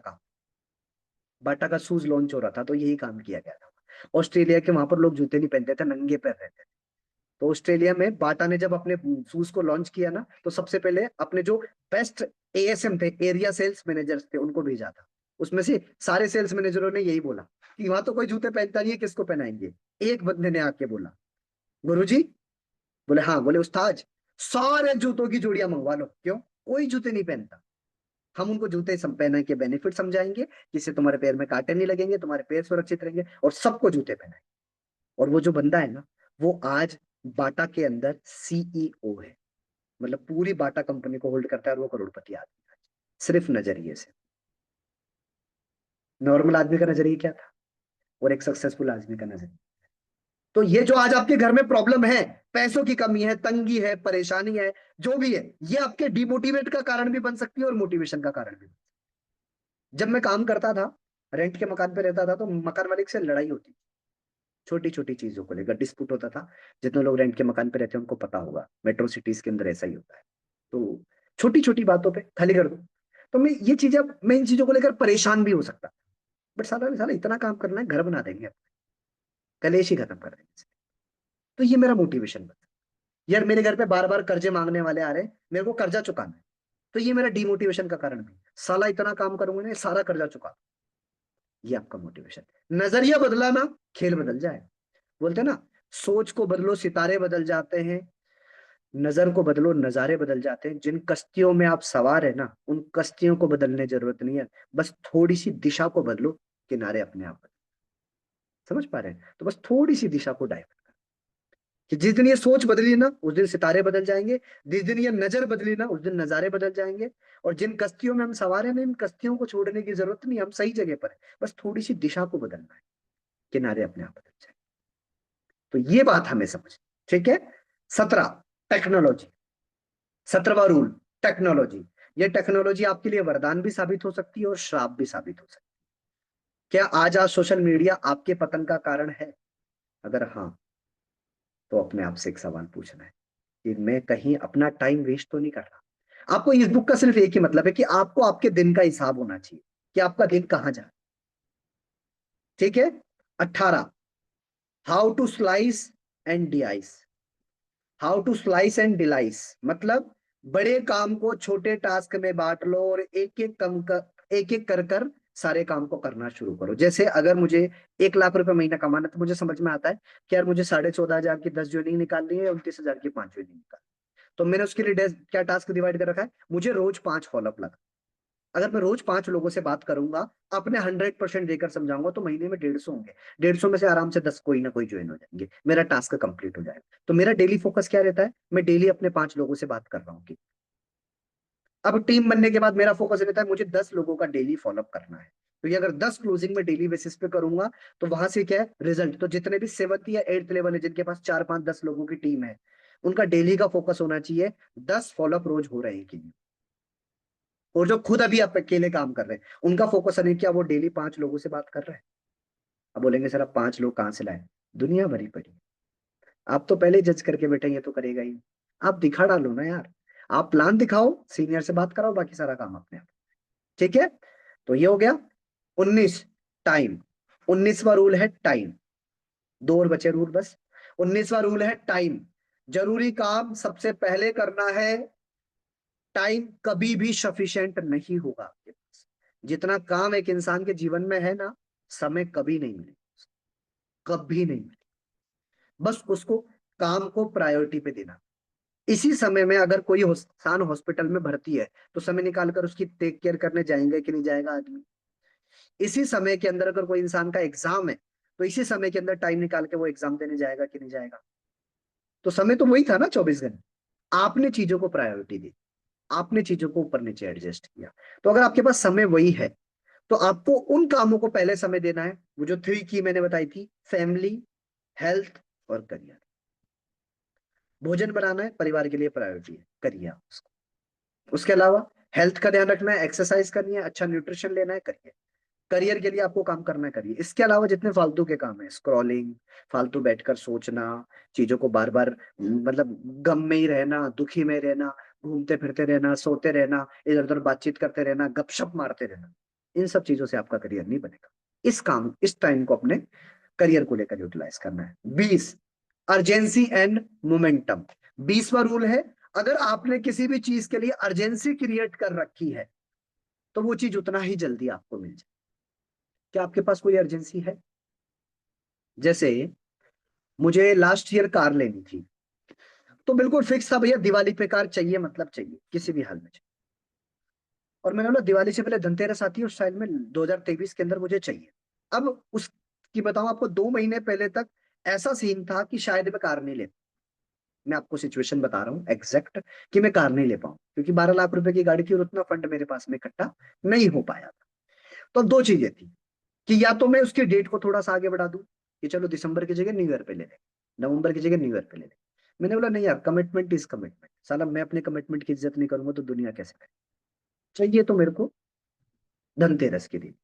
का शूज लॉन्च हो रहा था, तो यही काम किया गया था। ऑस्ट्रेलिया के वहां पर लोग जूते नहीं पहनते थे, नंगे पैर रहते थे। तो ऑस्ट्रेलिया में बाटा ने जब अपने शूज को लॉन्च किया ना, तो सबसे पहले अपने जो बेस्ट एएसएम थे, एरिया सेल्स मैनेजर्स थे, उनको भेजा था। उसमें से सारे सेल्स मैनेजरों ने यही बोला कि वहां तो कोई जूते पहनता नहीं है, किसको पहनाएंगे। एक बंदे ने आके बोला, गुरुजी। बोले हाँ। बोले उस्ताद, सारे जूतों की जोड़ियां मंगवा लो। क्यों? कोई जूते नहीं पहनता। हम उनको जूते पहनने के बेनिफिट समझाएंगे, जिससे तुम्हारे पैर में कांटे नहीं लगेंगे, तुम्हारे पैर सुरक्षित रहेंगे, और सबको जूते पहनाएंगे। और वो जो बंदा है ना, वो आज बाटा के अंदर सीईओ है। मतलब पूरी बाटा कंपनी को होल्ड करता है, और वो करोड़पति आदमी है। सिर्फ नजरिए से। नॉर्मल आदमी का नजरिया क्या था, और एक सक्सेसफुल आदमी का नजरिया। तो ये जो आज आपके घर में प्रॉब्लम है, पैसों की कमी है, तंगी है, परेशानी है, जो भी है, ये आपके डिमोटिवेट का कारण भी बन सकती है और मोटिवेशन का कारण भी। जब मैं काम करता था, रेंट के मकान पे रहता था, तो मकान मालिक से लड़ाई होती, छोटी छोटी चीजों को लेकर डिस्प्यूट होता था। जितने लोग रेंट के मकान पे रहते हैं उनको पता होगा, मेट्रो सिटीज के अंदर ऐसा ही होता है। तो छोटी छोटी बातों पे खाली कर दो। तो मैं इन चीजों को लेकर परेशान भी हो सकता। बट साला साला इतना काम करना है, घर बना देंगे, कलेश ही खत्म कर देंगे। तो ये मेरा मोटिवेशन बना। यार मेरे घर पे बार बार कर्जे मांगने वाले आ रहे हैं, मेरे को कर्जा चुकाना है। तो ये मेरा डिमोटिवेशन का कारण भी, साला इतना काम करूंगा ना, सारा कर्जा चुका। ये आपका मोटिवेशन। नजरिया बदला ना, खेल बदल जाए। बोलते हैं ना, सोच को बदलो सितारे बदल जाते हैं, नजर को बदलो नजारे बदल जाते हैं। जिन कश्तियों में आप सवार है ना, उन कश्तियों को बदलने जरूरत नहीं है, बस थोड़ी सी दिशा को बदलो, किनारे अपने आप बदल। समझ पा रहे हैं? तो बस थोड़ी सी दिशा को डाइवर्ट, कि जिस दिन ये सोच बदली ना, उस दिन सितारे बदल जाएंगे। जिस दिन ये नजर बदली ना, उस दिन नजारे बदल जाएंगे। और जिन कश्तियों में हम सवार हैं ना, इन कश्तियों को छोड़ने की जरूरत नहीं, हम सही जगह पर है, बस थोड़ी सी दिशा को बदलना है, किनारे अपने आप बदल जाएंगे। तो ये बात हमें समझ, ठीक है। 17, टेक्नोलॉजी। 17वां रूल, टेक्नोलॉजी। ये टेक्नोलॉजी आपके लिए वरदान भी साबित हो सकती है और श्राप भी साबित हो सकती है। क्या आज सोशल मीडिया आपके पतन का कारण है? अगर हाँ, तो अपने आप से एक सवाल पूछना है कि मैं कहीं अपना टाइम वेस्ट तो नहीं कर रहा। आपको इस बुक का सिर्फ एक ही मतलब है कि आपको आपके दिन का हिसाब होना चाहिए कि आपका दिन कहां जा रहा है। ठीक है। 18, how to slice and dice. How to slice and dice मतलब, बड़े काम को छोटे टास्क में बांट लो, और एक एक कर सारे काम को करना शुरू करो। जैसे अगर मुझे 1 लाख रुपए महीना कमाना, तो मुझे समझ में आता है कि यार मुझे 14,500 की 10 ज्वाइनिंग निकालनी है, 29,000 की 5 ज्वाइनिंग निकालनी है। तो मैंने उसके लिए क्या टास्क डिवाइड कर रखा है, मुझे रोज 5 फॉलोअप लगा। अगर मैं रोज 5 लोगों से बात करूंगा, अपने 100% देकर समझाऊंगा, तो महीने में 150 होंगे। 150 में से आराम से 10 कोई ना कोई ज्वाइन हो जाएंगे, मेरा टास्क कंप्लीट हो जाएगा। तो मेरा डेली फोकस क्या रहता है, मैं डेली अपने 5 लोगों से बात कर रहा हूँ कि, अब टीम बनने के बाद मेरा फोकस रहता है मुझे 10 लोगों का डेली फॉलोअप करना है। तो ये अगर 10 क्लोजिंग में डेली बेसिस पे करूंगा, तो वहां से क्या है रिजल्ट, तो जितने भी 7th या 8th लेवल है, जिनके पास 4 5 10 लोगों की टीम है, उनका डेली का फोकस होना चाहिए 10 फॉलोअप रोज हो रहे हैं कि नहीं। और जो खुद अभी आप अकेले काम कर रहे हैं, उनका फोकस नहीं किया, वो डेली 5 लोगों से बात कर रहे हैं। अब बोलेंगे सर आप 5 लोग कहाँ से लाए? दुनिया भरी पड़ी। आप तो पहले जज करके बैठे, ये तो करेगा ही। आप दिखा डालो ना यार, आप प्लान दिखाओ, सीनियर से बात कराओ, बाकी सारा काम अपने आप। ठीक है। तो ये हो गया। 19, टाइम। 19वां रूल है टाइम। 2 और बचे रूल बस। 19वां रूल है टाइम। जरूरी काम सबसे पहले करना है। टाइम कभी भी सफिशिएंट नहीं होगा आपके पास। जितना काम एक इंसान के जीवन में है ना, समय कभी नहीं मिलेगा, कभी नहीं मिलेगा। बस उसको काम को प्रायोरिटी पे देना। इसी समय में अगर कोई इंसान हॉस्पिटल में भर्ती है, तो समय निकालकर उसकी टेक केयर करने जाएंगे कि नहीं जाएगा आदमी? इसी समय के अंदर अगर कोई इंसान का एग्जाम है, तो इसी समय के अंदर टाइम निकाल के वो एग्जाम देने जाएगा कि नहीं जाएगा? तो समय तो वही था ना, 24 घंटे। आपने चीजों को प्रायोरिटी दी, आपने चीजों को ऊपर नीचे एडजस्ट किया। तो अगर आपके पास समय वही है, तो आपको उन कामों को पहले समय देना है। वो जो 3 की मैंने बताई थी, फैमिली, हेल्थ और करियर। भोजन बनाना है, परिवार के लिए प्रायोरिटी है, करिए आप उसको। उसके अलावा हेल्थ का ध्यान रखना है, एक्सरसाइज करनी है, अच्छा न्यूट्रिशन लेना है, करिए। करियर के लिए आपको काम करना है, करिए। इसके अलावा जितने फालतू के काम है, स्क्रॉलिंग, फालतू बैठकर सोचना, चीजों को बार बार, मतलब गम में ही रहना, दुखी में रहना, घूमते फिरते रहना, सोते रहना, इधर उधर बातचीत करते रहना, गपशप मारते रहना, इन सब चीजों से आपका करियर नहीं बनेगा। इस टाइम को अपने करियर को लेकर यूटिलाइज करना है। 20, अर्जेंसी एंड मोमेंटम। 20वां रूल है, अगर आपने किसी भी चीज के लिए अर्जेंसी क्रिएट कर रखी है, तो वो चीज उतना ही जल्दी आपको मिल जाए। क्या आपके पास कोई अर्जेंसी है? जैसे मुझे लास्ट ईयर कार लेनी थी, तो बिल्कुल फिक्स था भैया, दिवाली पे कार चाहिए, मतलब चाहिए, किसी भी हाल में चाहिए। और मैंने बोला दिवाली से पहले धनतेरस आती है, उस साइड में 2023 के अंदर मुझे चाहिए। अब उसकी बताऊं आपको, 2 महीने पहले तक ऐसा सीन था कि शायद मैं कार नहीं ले, मैं आपको सिचुएशन बता रहा हूँ एग्जैक्ट, कि मैं कार नहीं ले पाऊँ, क्योंकि 12 लाख रुपए की गाड़ी थी और उतना फंड मेरे पास में इकट्ठा नहीं हो पाया था। तो अब 2 चीजें थी, कि या तो मैं उसकी डेट को थोड़ा सा आगे बढ़ा दूं, कि चलो दिसंबर की जगह न्यू ईयर पे ले लें, नवंबर की जगह न्यू ईयर पे ले लें। मैंने बोला नहीं यार, कमिटमेंट इज कमिटमेंट, साला मैं अपने कमिटमेंट की इज्जत नहीं करूंगा तो दुनिया कैसे करे। चाहिए तो मेरे को धनतेरस के दिन।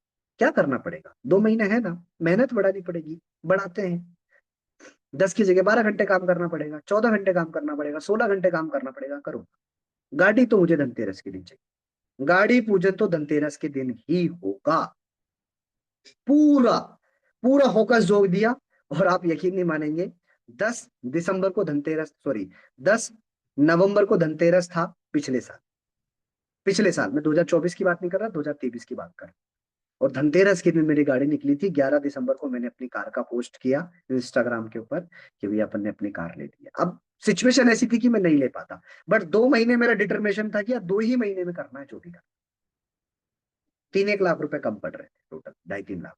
क्या करना पड़ेगा, 2 महीने है ना, मेहनत बढ़ानी पड़ेगी, बढ़ाते हैं। 10 की जगह 12 घंटे काम करना पड़ेगा, 14 घंटे काम करना पड़ेगा, 16 घंटे काम करना पड़ेगा, करो। गाड़ी तो मुझे धनतेरस के दिन चाहिए, गाड़ी पूजन तो धनतेरस के दिन ही होगा। पूरा पूरा फोकस जोड़ दिया। और आप यकीन नहीं मानेंगे, 10 दिसंबर को धनतेरस, सॉरी, 10 नवंबर को धनतेरस था पिछले साल। पिछले साल, मैं 2024 की बात नहीं कर रहा, 2023 की बात कर रहा। और धनतेरस के दिन मेरी गाड़ी निकली थी। 11 दिसंबर को मैंने अपनी कार का पोस्ट किया इंस्टाग्राम के ऊपर, कि भैया अपन ने अपनी कार ले ली है। अब सिचुएशन ऐसी थी कि मैं नहीं ले पाता, बट 2 महीने मेरा डिटर्मिनेशन था कि यार 2 ही महीने में करना है जो भी करना। 3-1 लाख रुपए कम पड़ रहे थे, टोटल 2.5-3 लाख।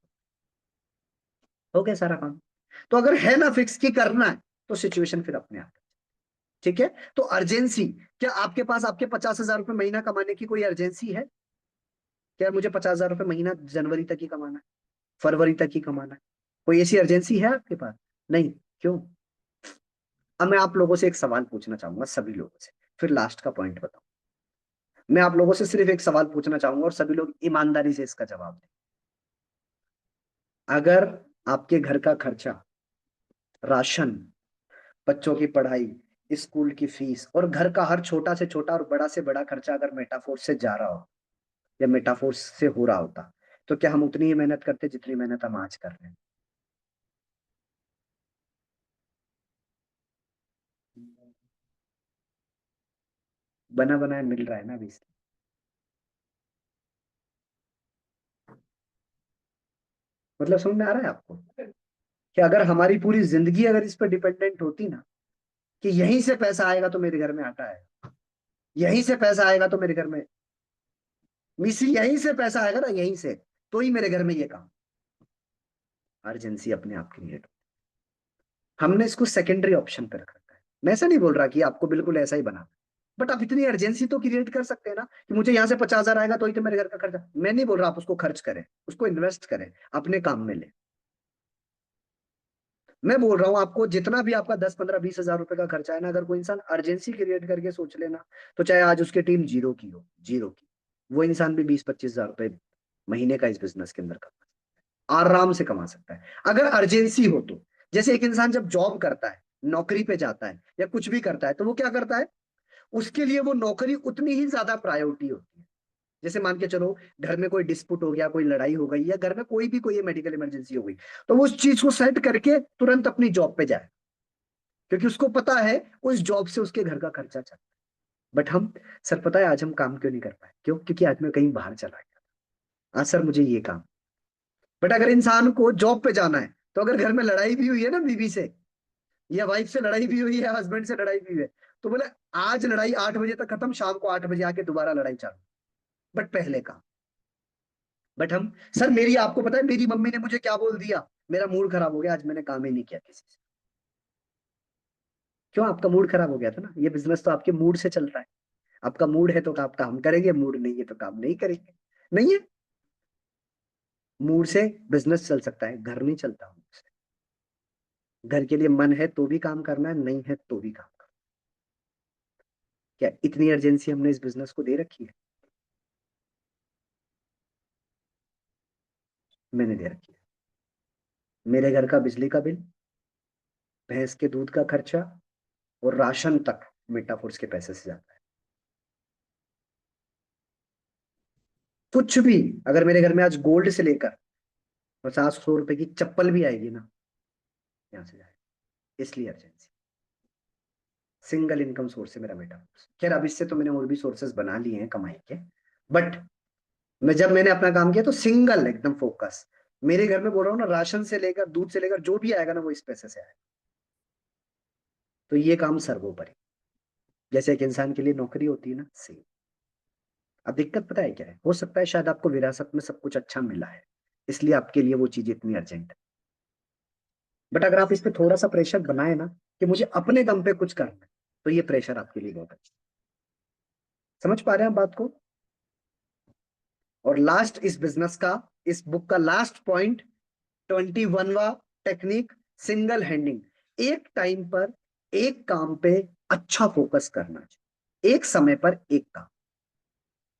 हो गया सारा काम। तो अगर है ना फिक्स की करना है, तो सिचुएशन फिर अपने आप। ठीक है। तो अर्जेंसी, क्या आपके पास आपके 50,000 रुपये महीना कमाने की कोई अर्जेंसी है? क्या मुझे 50,000 रुपये महीना जनवरी तक ही कमाना है, फरवरी तक ही कमाना है? कोई ऐसी अर्जेंसी है आपके पास? नहीं। क्यों? अब मैं आप लोगों से एक सवाल पूछना चाहूंगा, सभी लोगों से, फिर लास्ट का पॉइंट बताऊं। मैं आप लोगों से सिर्फ एक सवाल पूछना चाहूंगा और सभी लोग ईमानदारी से इसका जवाब दें। अगर आपके घर का खर्चा, राशन, बच्चों की पढ़ाई, स्कूल की फीस और घर का हर छोटा से छोटा और बड़ा से बड़ा खर्चा अगर मेटाफोर से जा रहा हो, या मेटाफोर से हो रहा होता, तो क्या हम उतनी ही मेहनत करते जितनी मेहनत हम आज कर रहे हैं? बना बनाया मिल रहा है ना अभी। मतलब समझ में आ रहा है आपको, कि अगर हमारी पूरी जिंदगी अगर इस पर डिपेंडेंट होती ना, कि यहीं से पैसा आएगा तो मेरे घर में आटा आएगा, यहीं से पैसा आएगा तो मेरे घर में मिसी, यहीं से पैसा आएगा ना, यहीं से, तो ही मेरे घर में ये काम। अर्जेंसी अपने आप क्रिएट, हमने इसको सेकेंडरी ऑप्शन पे रख रखा है। मैं ऐसा नहीं बोल रहा कि आपको बिल्कुल ऐसा ही बना, बट आप इतनी अर्जेंसी तो क्रिएट कर सकते हैं ना, कि मुझे यहाँ से 50,000 आएगा तो ही तो मेरे घर का खर्चा। मैं नहीं बोल रहा आप उसको खर्च करें, उसको इन्वेस्ट करें, अपने काम में ले। मैं बोल रहा हूँ आपको, जितना भी आपका 10, 15, 20 हजार रुपए का खर्चा है ना, अगर कोई इंसान अर्जेंसी क्रिएट करके सोच लेना, तो चाहे आज उसकी टीम जीरो की हो, जीरो की, वो इंसान भी 20-25 हजार रुपए महीने का इस बिजनेस के अंदर कमा, आराम से कमा सकता है, अगर अर्जेंसी हो तो। जैसे एक इंसान जब जॉब करता है, नौकरी पे जाता है या कुछ भी करता है, तो वो क्या करता है, उसके लिए वो नौकरी उतनी ही ज्यादा प्रायोरिटी होती है। जैसे मान के चलो, घर में कोई डिस्प्यूट हो गया, कोई लड़ाई हो गई, या घर में कोई भी कोई मेडिकल इमरजेंसी हो गई, तो वो उस चीज को सेट करके तुरंत अपनी जॉब पे जाए, क्योंकि उसको पता है उस जॉब से उसके घर का खर्चा चलता है। बट हम, सर पता है आज हम काम क्यों नहीं कर पाए? क्यों? क्योंकि आज मैं कहीं बाहर चला गया। हाँ सर, मुझे ये काम। बट अगर इंसान को जॉब पे जाना है, तो अगर घर में लड़ाई भी हुई है ना बीवी से, या वाइफ से लड़ाई भी हुई है, हस्बैंड से लड़ाई भी हुई है, तो बोले आज लड़ाई 8 बजे तक खत्म, शाम को 8 बजे आके दोबारा लड़ाई चालू। बट पहले काम। बट हम, सर मेरी, आपको पता है मेरी मम्मी ने मुझे क्या बोल दिया, मेरा मूड खराब हो गया, आज मैंने काम ही नहीं किया किसी से। क्यों? आपका मूड खराब हो गया था ना। ये बिजनेस तो आपके मूड से चलता है। आपका मूड है तो आप काम करेंगे, मूड नहीं है तो काम नहीं करेंगे। नहीं है? मूड से बिजनेस चल सकता है, घर नहीं चलता मूड से। घर के लिए मन है तो भी काम करना है, नहीं है तो भी काम करना है। क्या इतनी अर्जेंसी हमने इस बिजनेस को दे रखी है? मैंने दे रखी है। मेरे घर का बिजली का बिल, भैंस के दूध का खर्चा और राशन तक मीठा फूड्स के पैसे से जाता है। कुछ भी, अगर मेरे घर में आज गोल्ड से लेकर 50-100 रुपए की चप्पल भी आएगी ना, यहाँ से जाएगी। इसलिए अर्जेंसी। सिंगल इनकम सोर्स है मेरा बेटा। खैर अब इससे तो मैंने और भी सोर्सेस बना लिए हैं कमाई के, बट जब मैंने अपना काम किया तो सिंगल एकदम फोकस। मेरे घर में बोल रहा हूँ ना, राशन से लेकर दूध से लेकर जो भी आएगा ना वो इस पैसे से आएगा। तो ये काम सर्वोपरि। जैसे एक इंसान के लिए नौकरी होती है ना, सेम। अब दिक्कत पता है क्या है? हो सकता है शायद आपको विरासत में सब कुछ अच्छा मिला है, इसलिए आपके लिए वो चीज इतनी अर्जेंट है। बट अगर आप इस पे थोड़ा सा प्रेशर बनाए ना कि मुझे अपने दम पे कुछ करना है, तो ये प्रेशर आपके लिए बहुत अच्छा। समझ पा रहे हैं आप बात को? और लास्ट इस बिजनेस का, इस बुक का लास्ट पॉइंट, 21वां टेक्निक, सिंगल हैंडिंग। एक टाइम पर एक काम पे अच्छा फोकस करना चाहिए। एक समय पर एक काम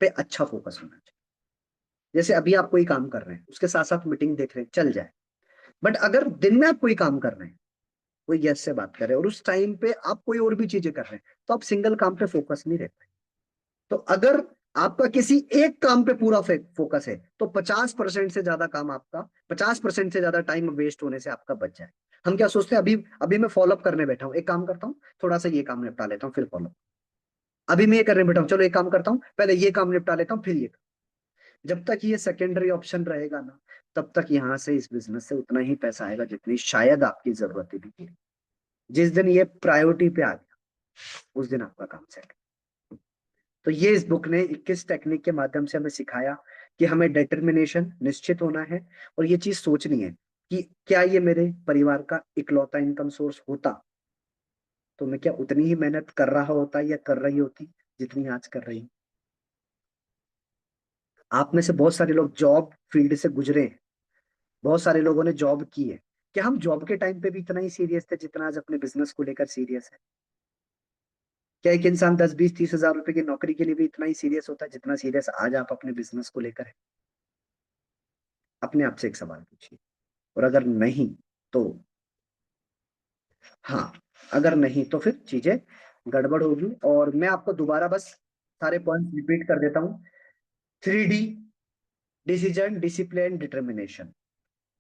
पे अच्छा फोकस होना चाहिए। जैसे अभी आप कोई काम कर रहे हैं, उसके साथ साथ मीटिंग देख रहे हैं, चल जाए। बट अगर दिन में आप कोई काम कर रहे हैं, कोई गेस्ट से बात कर रहे हैं और उस टाइम पे आप कोई और भी चीजें कर रहे हैं, तो आप सिंगल काम पे फोकस नहीं रह पाए। तो अगर आपका किसी एक काम पे पूरा फोकस है, तो 50% से ज्यादा काम आपका, 50% से ज्यादा टाइम वेस्ट होने से आपका बच जाए। हम क्या सोचते हैं, अभी अभी मैं फॉलोअप करने बैठा हूँ, एक काम करता हूँ, थोड़ा सा ये काम निपटा लेता हूँ फिर फॉलो। अभी मैं ये करने बैठा हूँ, चलो एक काम करता हूँ, पहले ये काम निपटा लेता हूँ फिर ये। जब तक ये सेकेंडरी ऑप्शन रहेगा ना, तब तक यहाँ से इस बिजनेस से उतना ही पैसा आएगा जितनी शायद आपकी जरूरत भी थी। जिस दिन ये प्रायोरिटी पे आ गया, उस दिन आपका काम सेट। तो ये इस बुक ने 21 टेक्निक के माध्यम से हमें सिखाया कि हमें डिटर्मिनेशन, निश्चित होना है और ये चीज सोचनी है कि क्या ये मेरे परिवार का इकलौता इनकम सोर्स होता, तो मैं क्या उतनी ही मेहनत कर रहा होता या कर रही होती जितनी आज कर रही हूँ। आप में से बहुत सारे लोग जॉब फील्ड से गुजरे हैं, बहुत सारे लोगों ने जॉब की है। क्या हम जॉब के टाइम पे भी इतना ही सीरियस थे जितना आज अपने बिजनेस को लेकर सीरियस है? क्या एक इंसान 10-20-30 हजार रुपए की नौकरी के लिए भी इतना ही सीरियस होता है जितना सीरियस आज आप अपने बिजनेस को लेकर है? अपने आप से एक सवाल पूछिए। और अगर नहीं तो, हाँ, अगर नहीं तो फिर चीजें गड़बड़ होगी। और मैं आपको दोबारा बस सारे पॉइंट्स रिपीट कर देता हूँ। 3D, decision, discipline, determination.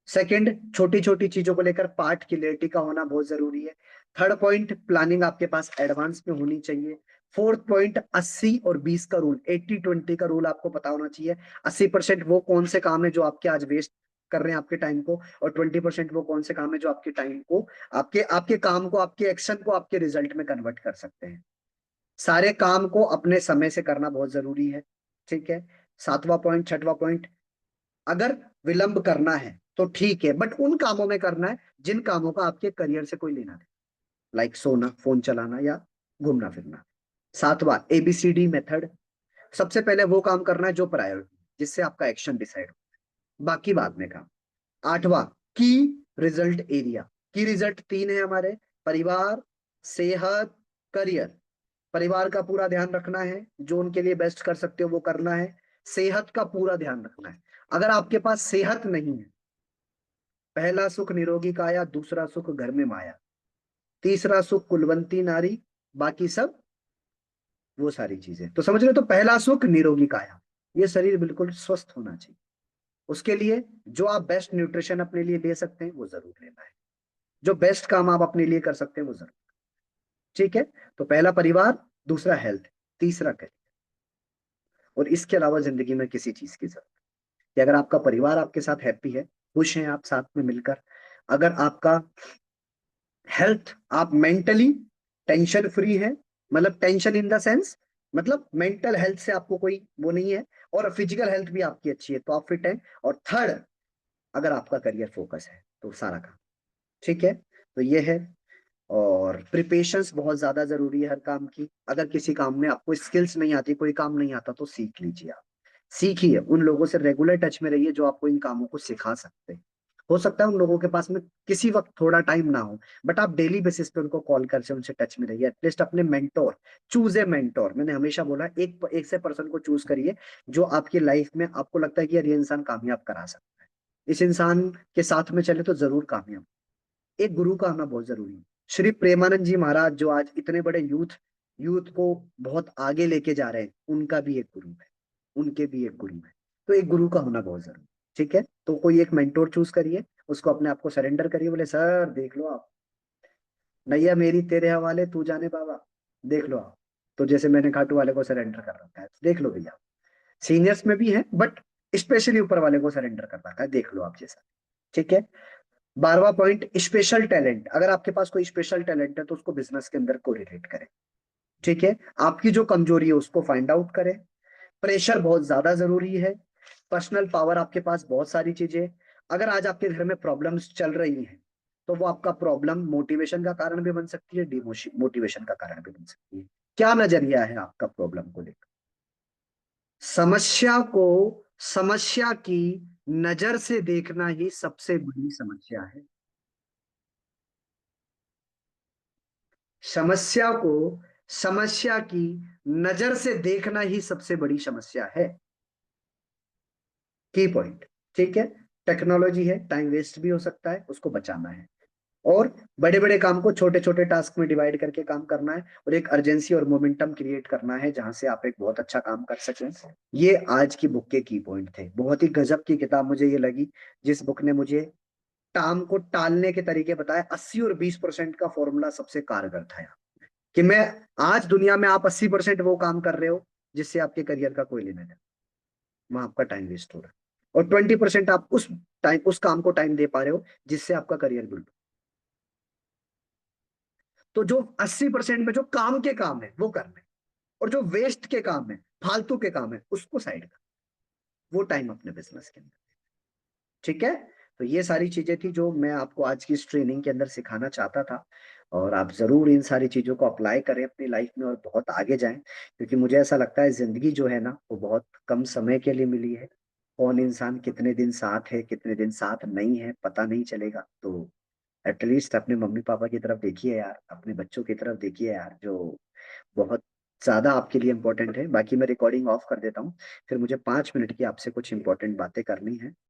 Second, छोटी छोटी चीजों को लेकर पार्ट क्लियरिटी का होना बहुत जरूरी है। थर्ड पॉइंट, प्लानिंग आपके पास एडवांस में होनी चाहिए। फोर्थ पॉइंट, 80 और 20 का रूल, 80-20 का रूल आपको पता होना चाहिए। 80% वो कौन से काम है जो आपके आज वेस्ट कर रहे हैं आपके टाइम को, और 20% वो कौन से काम है जो आपके टाइम को, आपके आपके काम को, आपके एक्शन को आपके रिजल्ट में कन्वर्ट कर सकते हैं। सारे काम को अपने समय से करना बहुत जरूरी है। ठीक है। सातवां पॉइंट, छठवां पॉइंट, अगर विलंब करना है तो ठीक है, बट उन कामों में करना है जिन कामों का आपके करियर से कोई लेना नहीं, लाइक सोना, फोन चलाना या घूमना फिरना। सातवां, ABCD मेथड। सबसे पहले वो काम करना है जो प्रायोरिटी, जिससे आपका एक्शन डिसाइड हो, बाकी बाद में काम। आठवां, की रिजल्ट एरिया। की रिजल्ट तीन है हमारे: परिवार, सेहत, करियर। परिवार का पूरा ध्यान रखना है, जो उनके लिए बेस्ट कर सकते हो वो करना है। सेहत का पूरा ध्यान रखना है। अगर आपके पास सेहत नहीं है, पहला सुख निरोगी काया, दूसरा सुख घर में माया, तीसरा सुख कुलवंती नारी, बाकी सब वो सारी चीजें। तो समझ रहे हो? तो पहला सुख निरोगी काया, ये शरीर बिल्कुल स्वस्थ होना चाहिए। उसके लिए जो आप बेस्ट न्यूट्रिशन अपने लिए ले सकते हैं वो जरूर लेना है, जो बेस्ट काम आप अपने लिए कर सकते हैं वो जरूर। ठीक है। तो पहला परिवार, दूसरा हेल्थ, तीसरा करियर। और इसके अलावा जिंदगी में किसी चीज की जरूरत कि अगर आपका परिवार आपके साथ हैप्पी है, खुश हैं आप साथ में मिलकर, अगर आपका हेल्थ, आप मेंटली टेंशन फ्री है, मतलब टेंशन इन द सेंस, मतलब मेंटल हेल्थ से आपको कोई वो नहीं है, और फिजिकल हेल्थ भी आपकी अच्छी है, तो आप फिट हैं। और थर्ड, अगर आपका करियर फोकस है तो सारा काम। ठीक है, तो ये है। और प्रिपरेशंस बहुत ज्यादा जरूरी है हर काम की। अगर किसी काम में आपको स्किल्स नहीं आती, कोई काम नहीं आता, तो सीख लीजिए आप। सीखिए, उन लोगों से रेगुलर टच में रहिए जो आपको इन कामों को सिखा सकते हैं। हो सकता है उन लोगों के पास में किसी वक्त थोड़ा टाइम ना हो, बट आप डेली बेसिस पे उनको कॉल करके उनसे टच में रहिए। एटलीस्ट अपने मेंटोर, चूज ए मेंटोर। मैंने हमेशा बोला, एक एक से पर्सन को चूज करिए जो आपकी लाइफ में आपको लगता है कि यार ये इंसान कामयाब करा सकता है, इस इंसान के साथ में चले तो जरूर कामयाब। एक गुरु का होना बहुत जरूरी है। श्री प्रेमानंद जी महाराज जो आज इतने बड़े यूथ यूथ को बहुत आगे लेके जा रहे हैं, उनका भी एक गुरु है, उनके भी एक गुरु है। तो एक गुरु का होना बहुत जरूरी है। ठीक है, तो कोई एक मेंटोर चूज करिए, उसको अपने आप को सरेंडर करिए। बोले सर देख लो आप, नैया मेरी तेरे हवाले तू जाने बाबा, देख लो आप। तो जैसे मैंने खाटू वाले को सरेंडर कर रखा है, देख लो भैया। सीनियर्स में भी है, बट स्पेशली ऊपर वाले को सरेंडर कर रखा है, देख लो आप जैसा। ठीक है। 12वां पॉइंट, स्पेशल टैलेंट। अगर आपके पास कोई स्पेशल टैलेंट है तो उसको बिजनेस के अंदर कोरिलेट करें। ठीक है, आपकी जो कमजोरी है उसको फाइंड आउट करें। प्रेशर बहुत ज्यादा जरूरी है। पर्सनल पावर, आपके पास बहुत सारी चीजें। अगर आज आपके घर में प्रॉब्लम्स चल रही हैं, तो वो आपका प्रॉब्लम मोटिवेशन का कारण भी बन सकती है, डिमोटिवेशन का कारण भी बन सकती है। क्या नजरिया है आपका प्रॉब्लम को लेकर? समस्या को समस्या की नजर से देखना ही सबसे बड़ी समस्या है। समस्या को समस्या की नजर से देखना ही सबसे बड़ी समस्या है। की पॉइंट। ठीक है। टेक्नोलॉजी है, टाइम वेस्ट भी हो सकता है, उसको बचाना है। और बड़े बड़े काम को छोटे छोटे टास्क में डिवाइड करके काम करना है, और एक अर्जेंसी और मोमेंटम क्रिएट करना है जहां से आप एक बहुत अच्छा काम कर सकें। ये आज की बुक के की पॉइंट थे। बहुत ही गजब की किताब मुझे ये लगी, जिस बुक ने मुझे काम को टालने के तरीके बताए। 80 और 20% का फॉर्मूला सबसे कारगर था यहाँ। कि मैं आज दुनिया में आप 80% वो काम कर रहे हो जिससे आपके करियर का कोई लेना देना, वहां आपका टाइम वेस्ट हो रहा है। और 20% आप उस काम को टाइम दे पा रहे हो जिससे आपका करियर बिल्ड हो। तो जो 80% में जो काम के काम है वो करना है, और जो वेस्ट के काम है, फालतू के काम है, उसको साइड कर, वो टाइम अपने बिजनेस के अंदर। ठीक है। तो ये सारी चीजें थी जो मैं आपको आज की इस ट्रेनिंग के अंदर सिखाना चाहता था। और आप जरूर इन सारी चीजों को अप्लाई करें अपनी लाइफ में और बहुत आगे जाएं, क्योंकि मुझे ऐसा लगता है जिंदगी जो है ना वो बहुत कम समय के लिए मिली है। कौन इंसान कितने दिन साथ है, कितने दिन साथ नहीं है, पता नहीं चलेगा। तो एटलीस्ट अपने मम्मी पापा की तरफ देखिए यार, अपने बच्चों की तरफ देखिए यार, जो बहुत ज्यादा आपके लिए इंपॉर्टेंट है। बाकी मैं रिकॉर्डिंग ऑफ कर देता हूँ, फिर मुझे 5 मिनट की आपसे कुछ इंपॉर्टेंट बातें करनी है।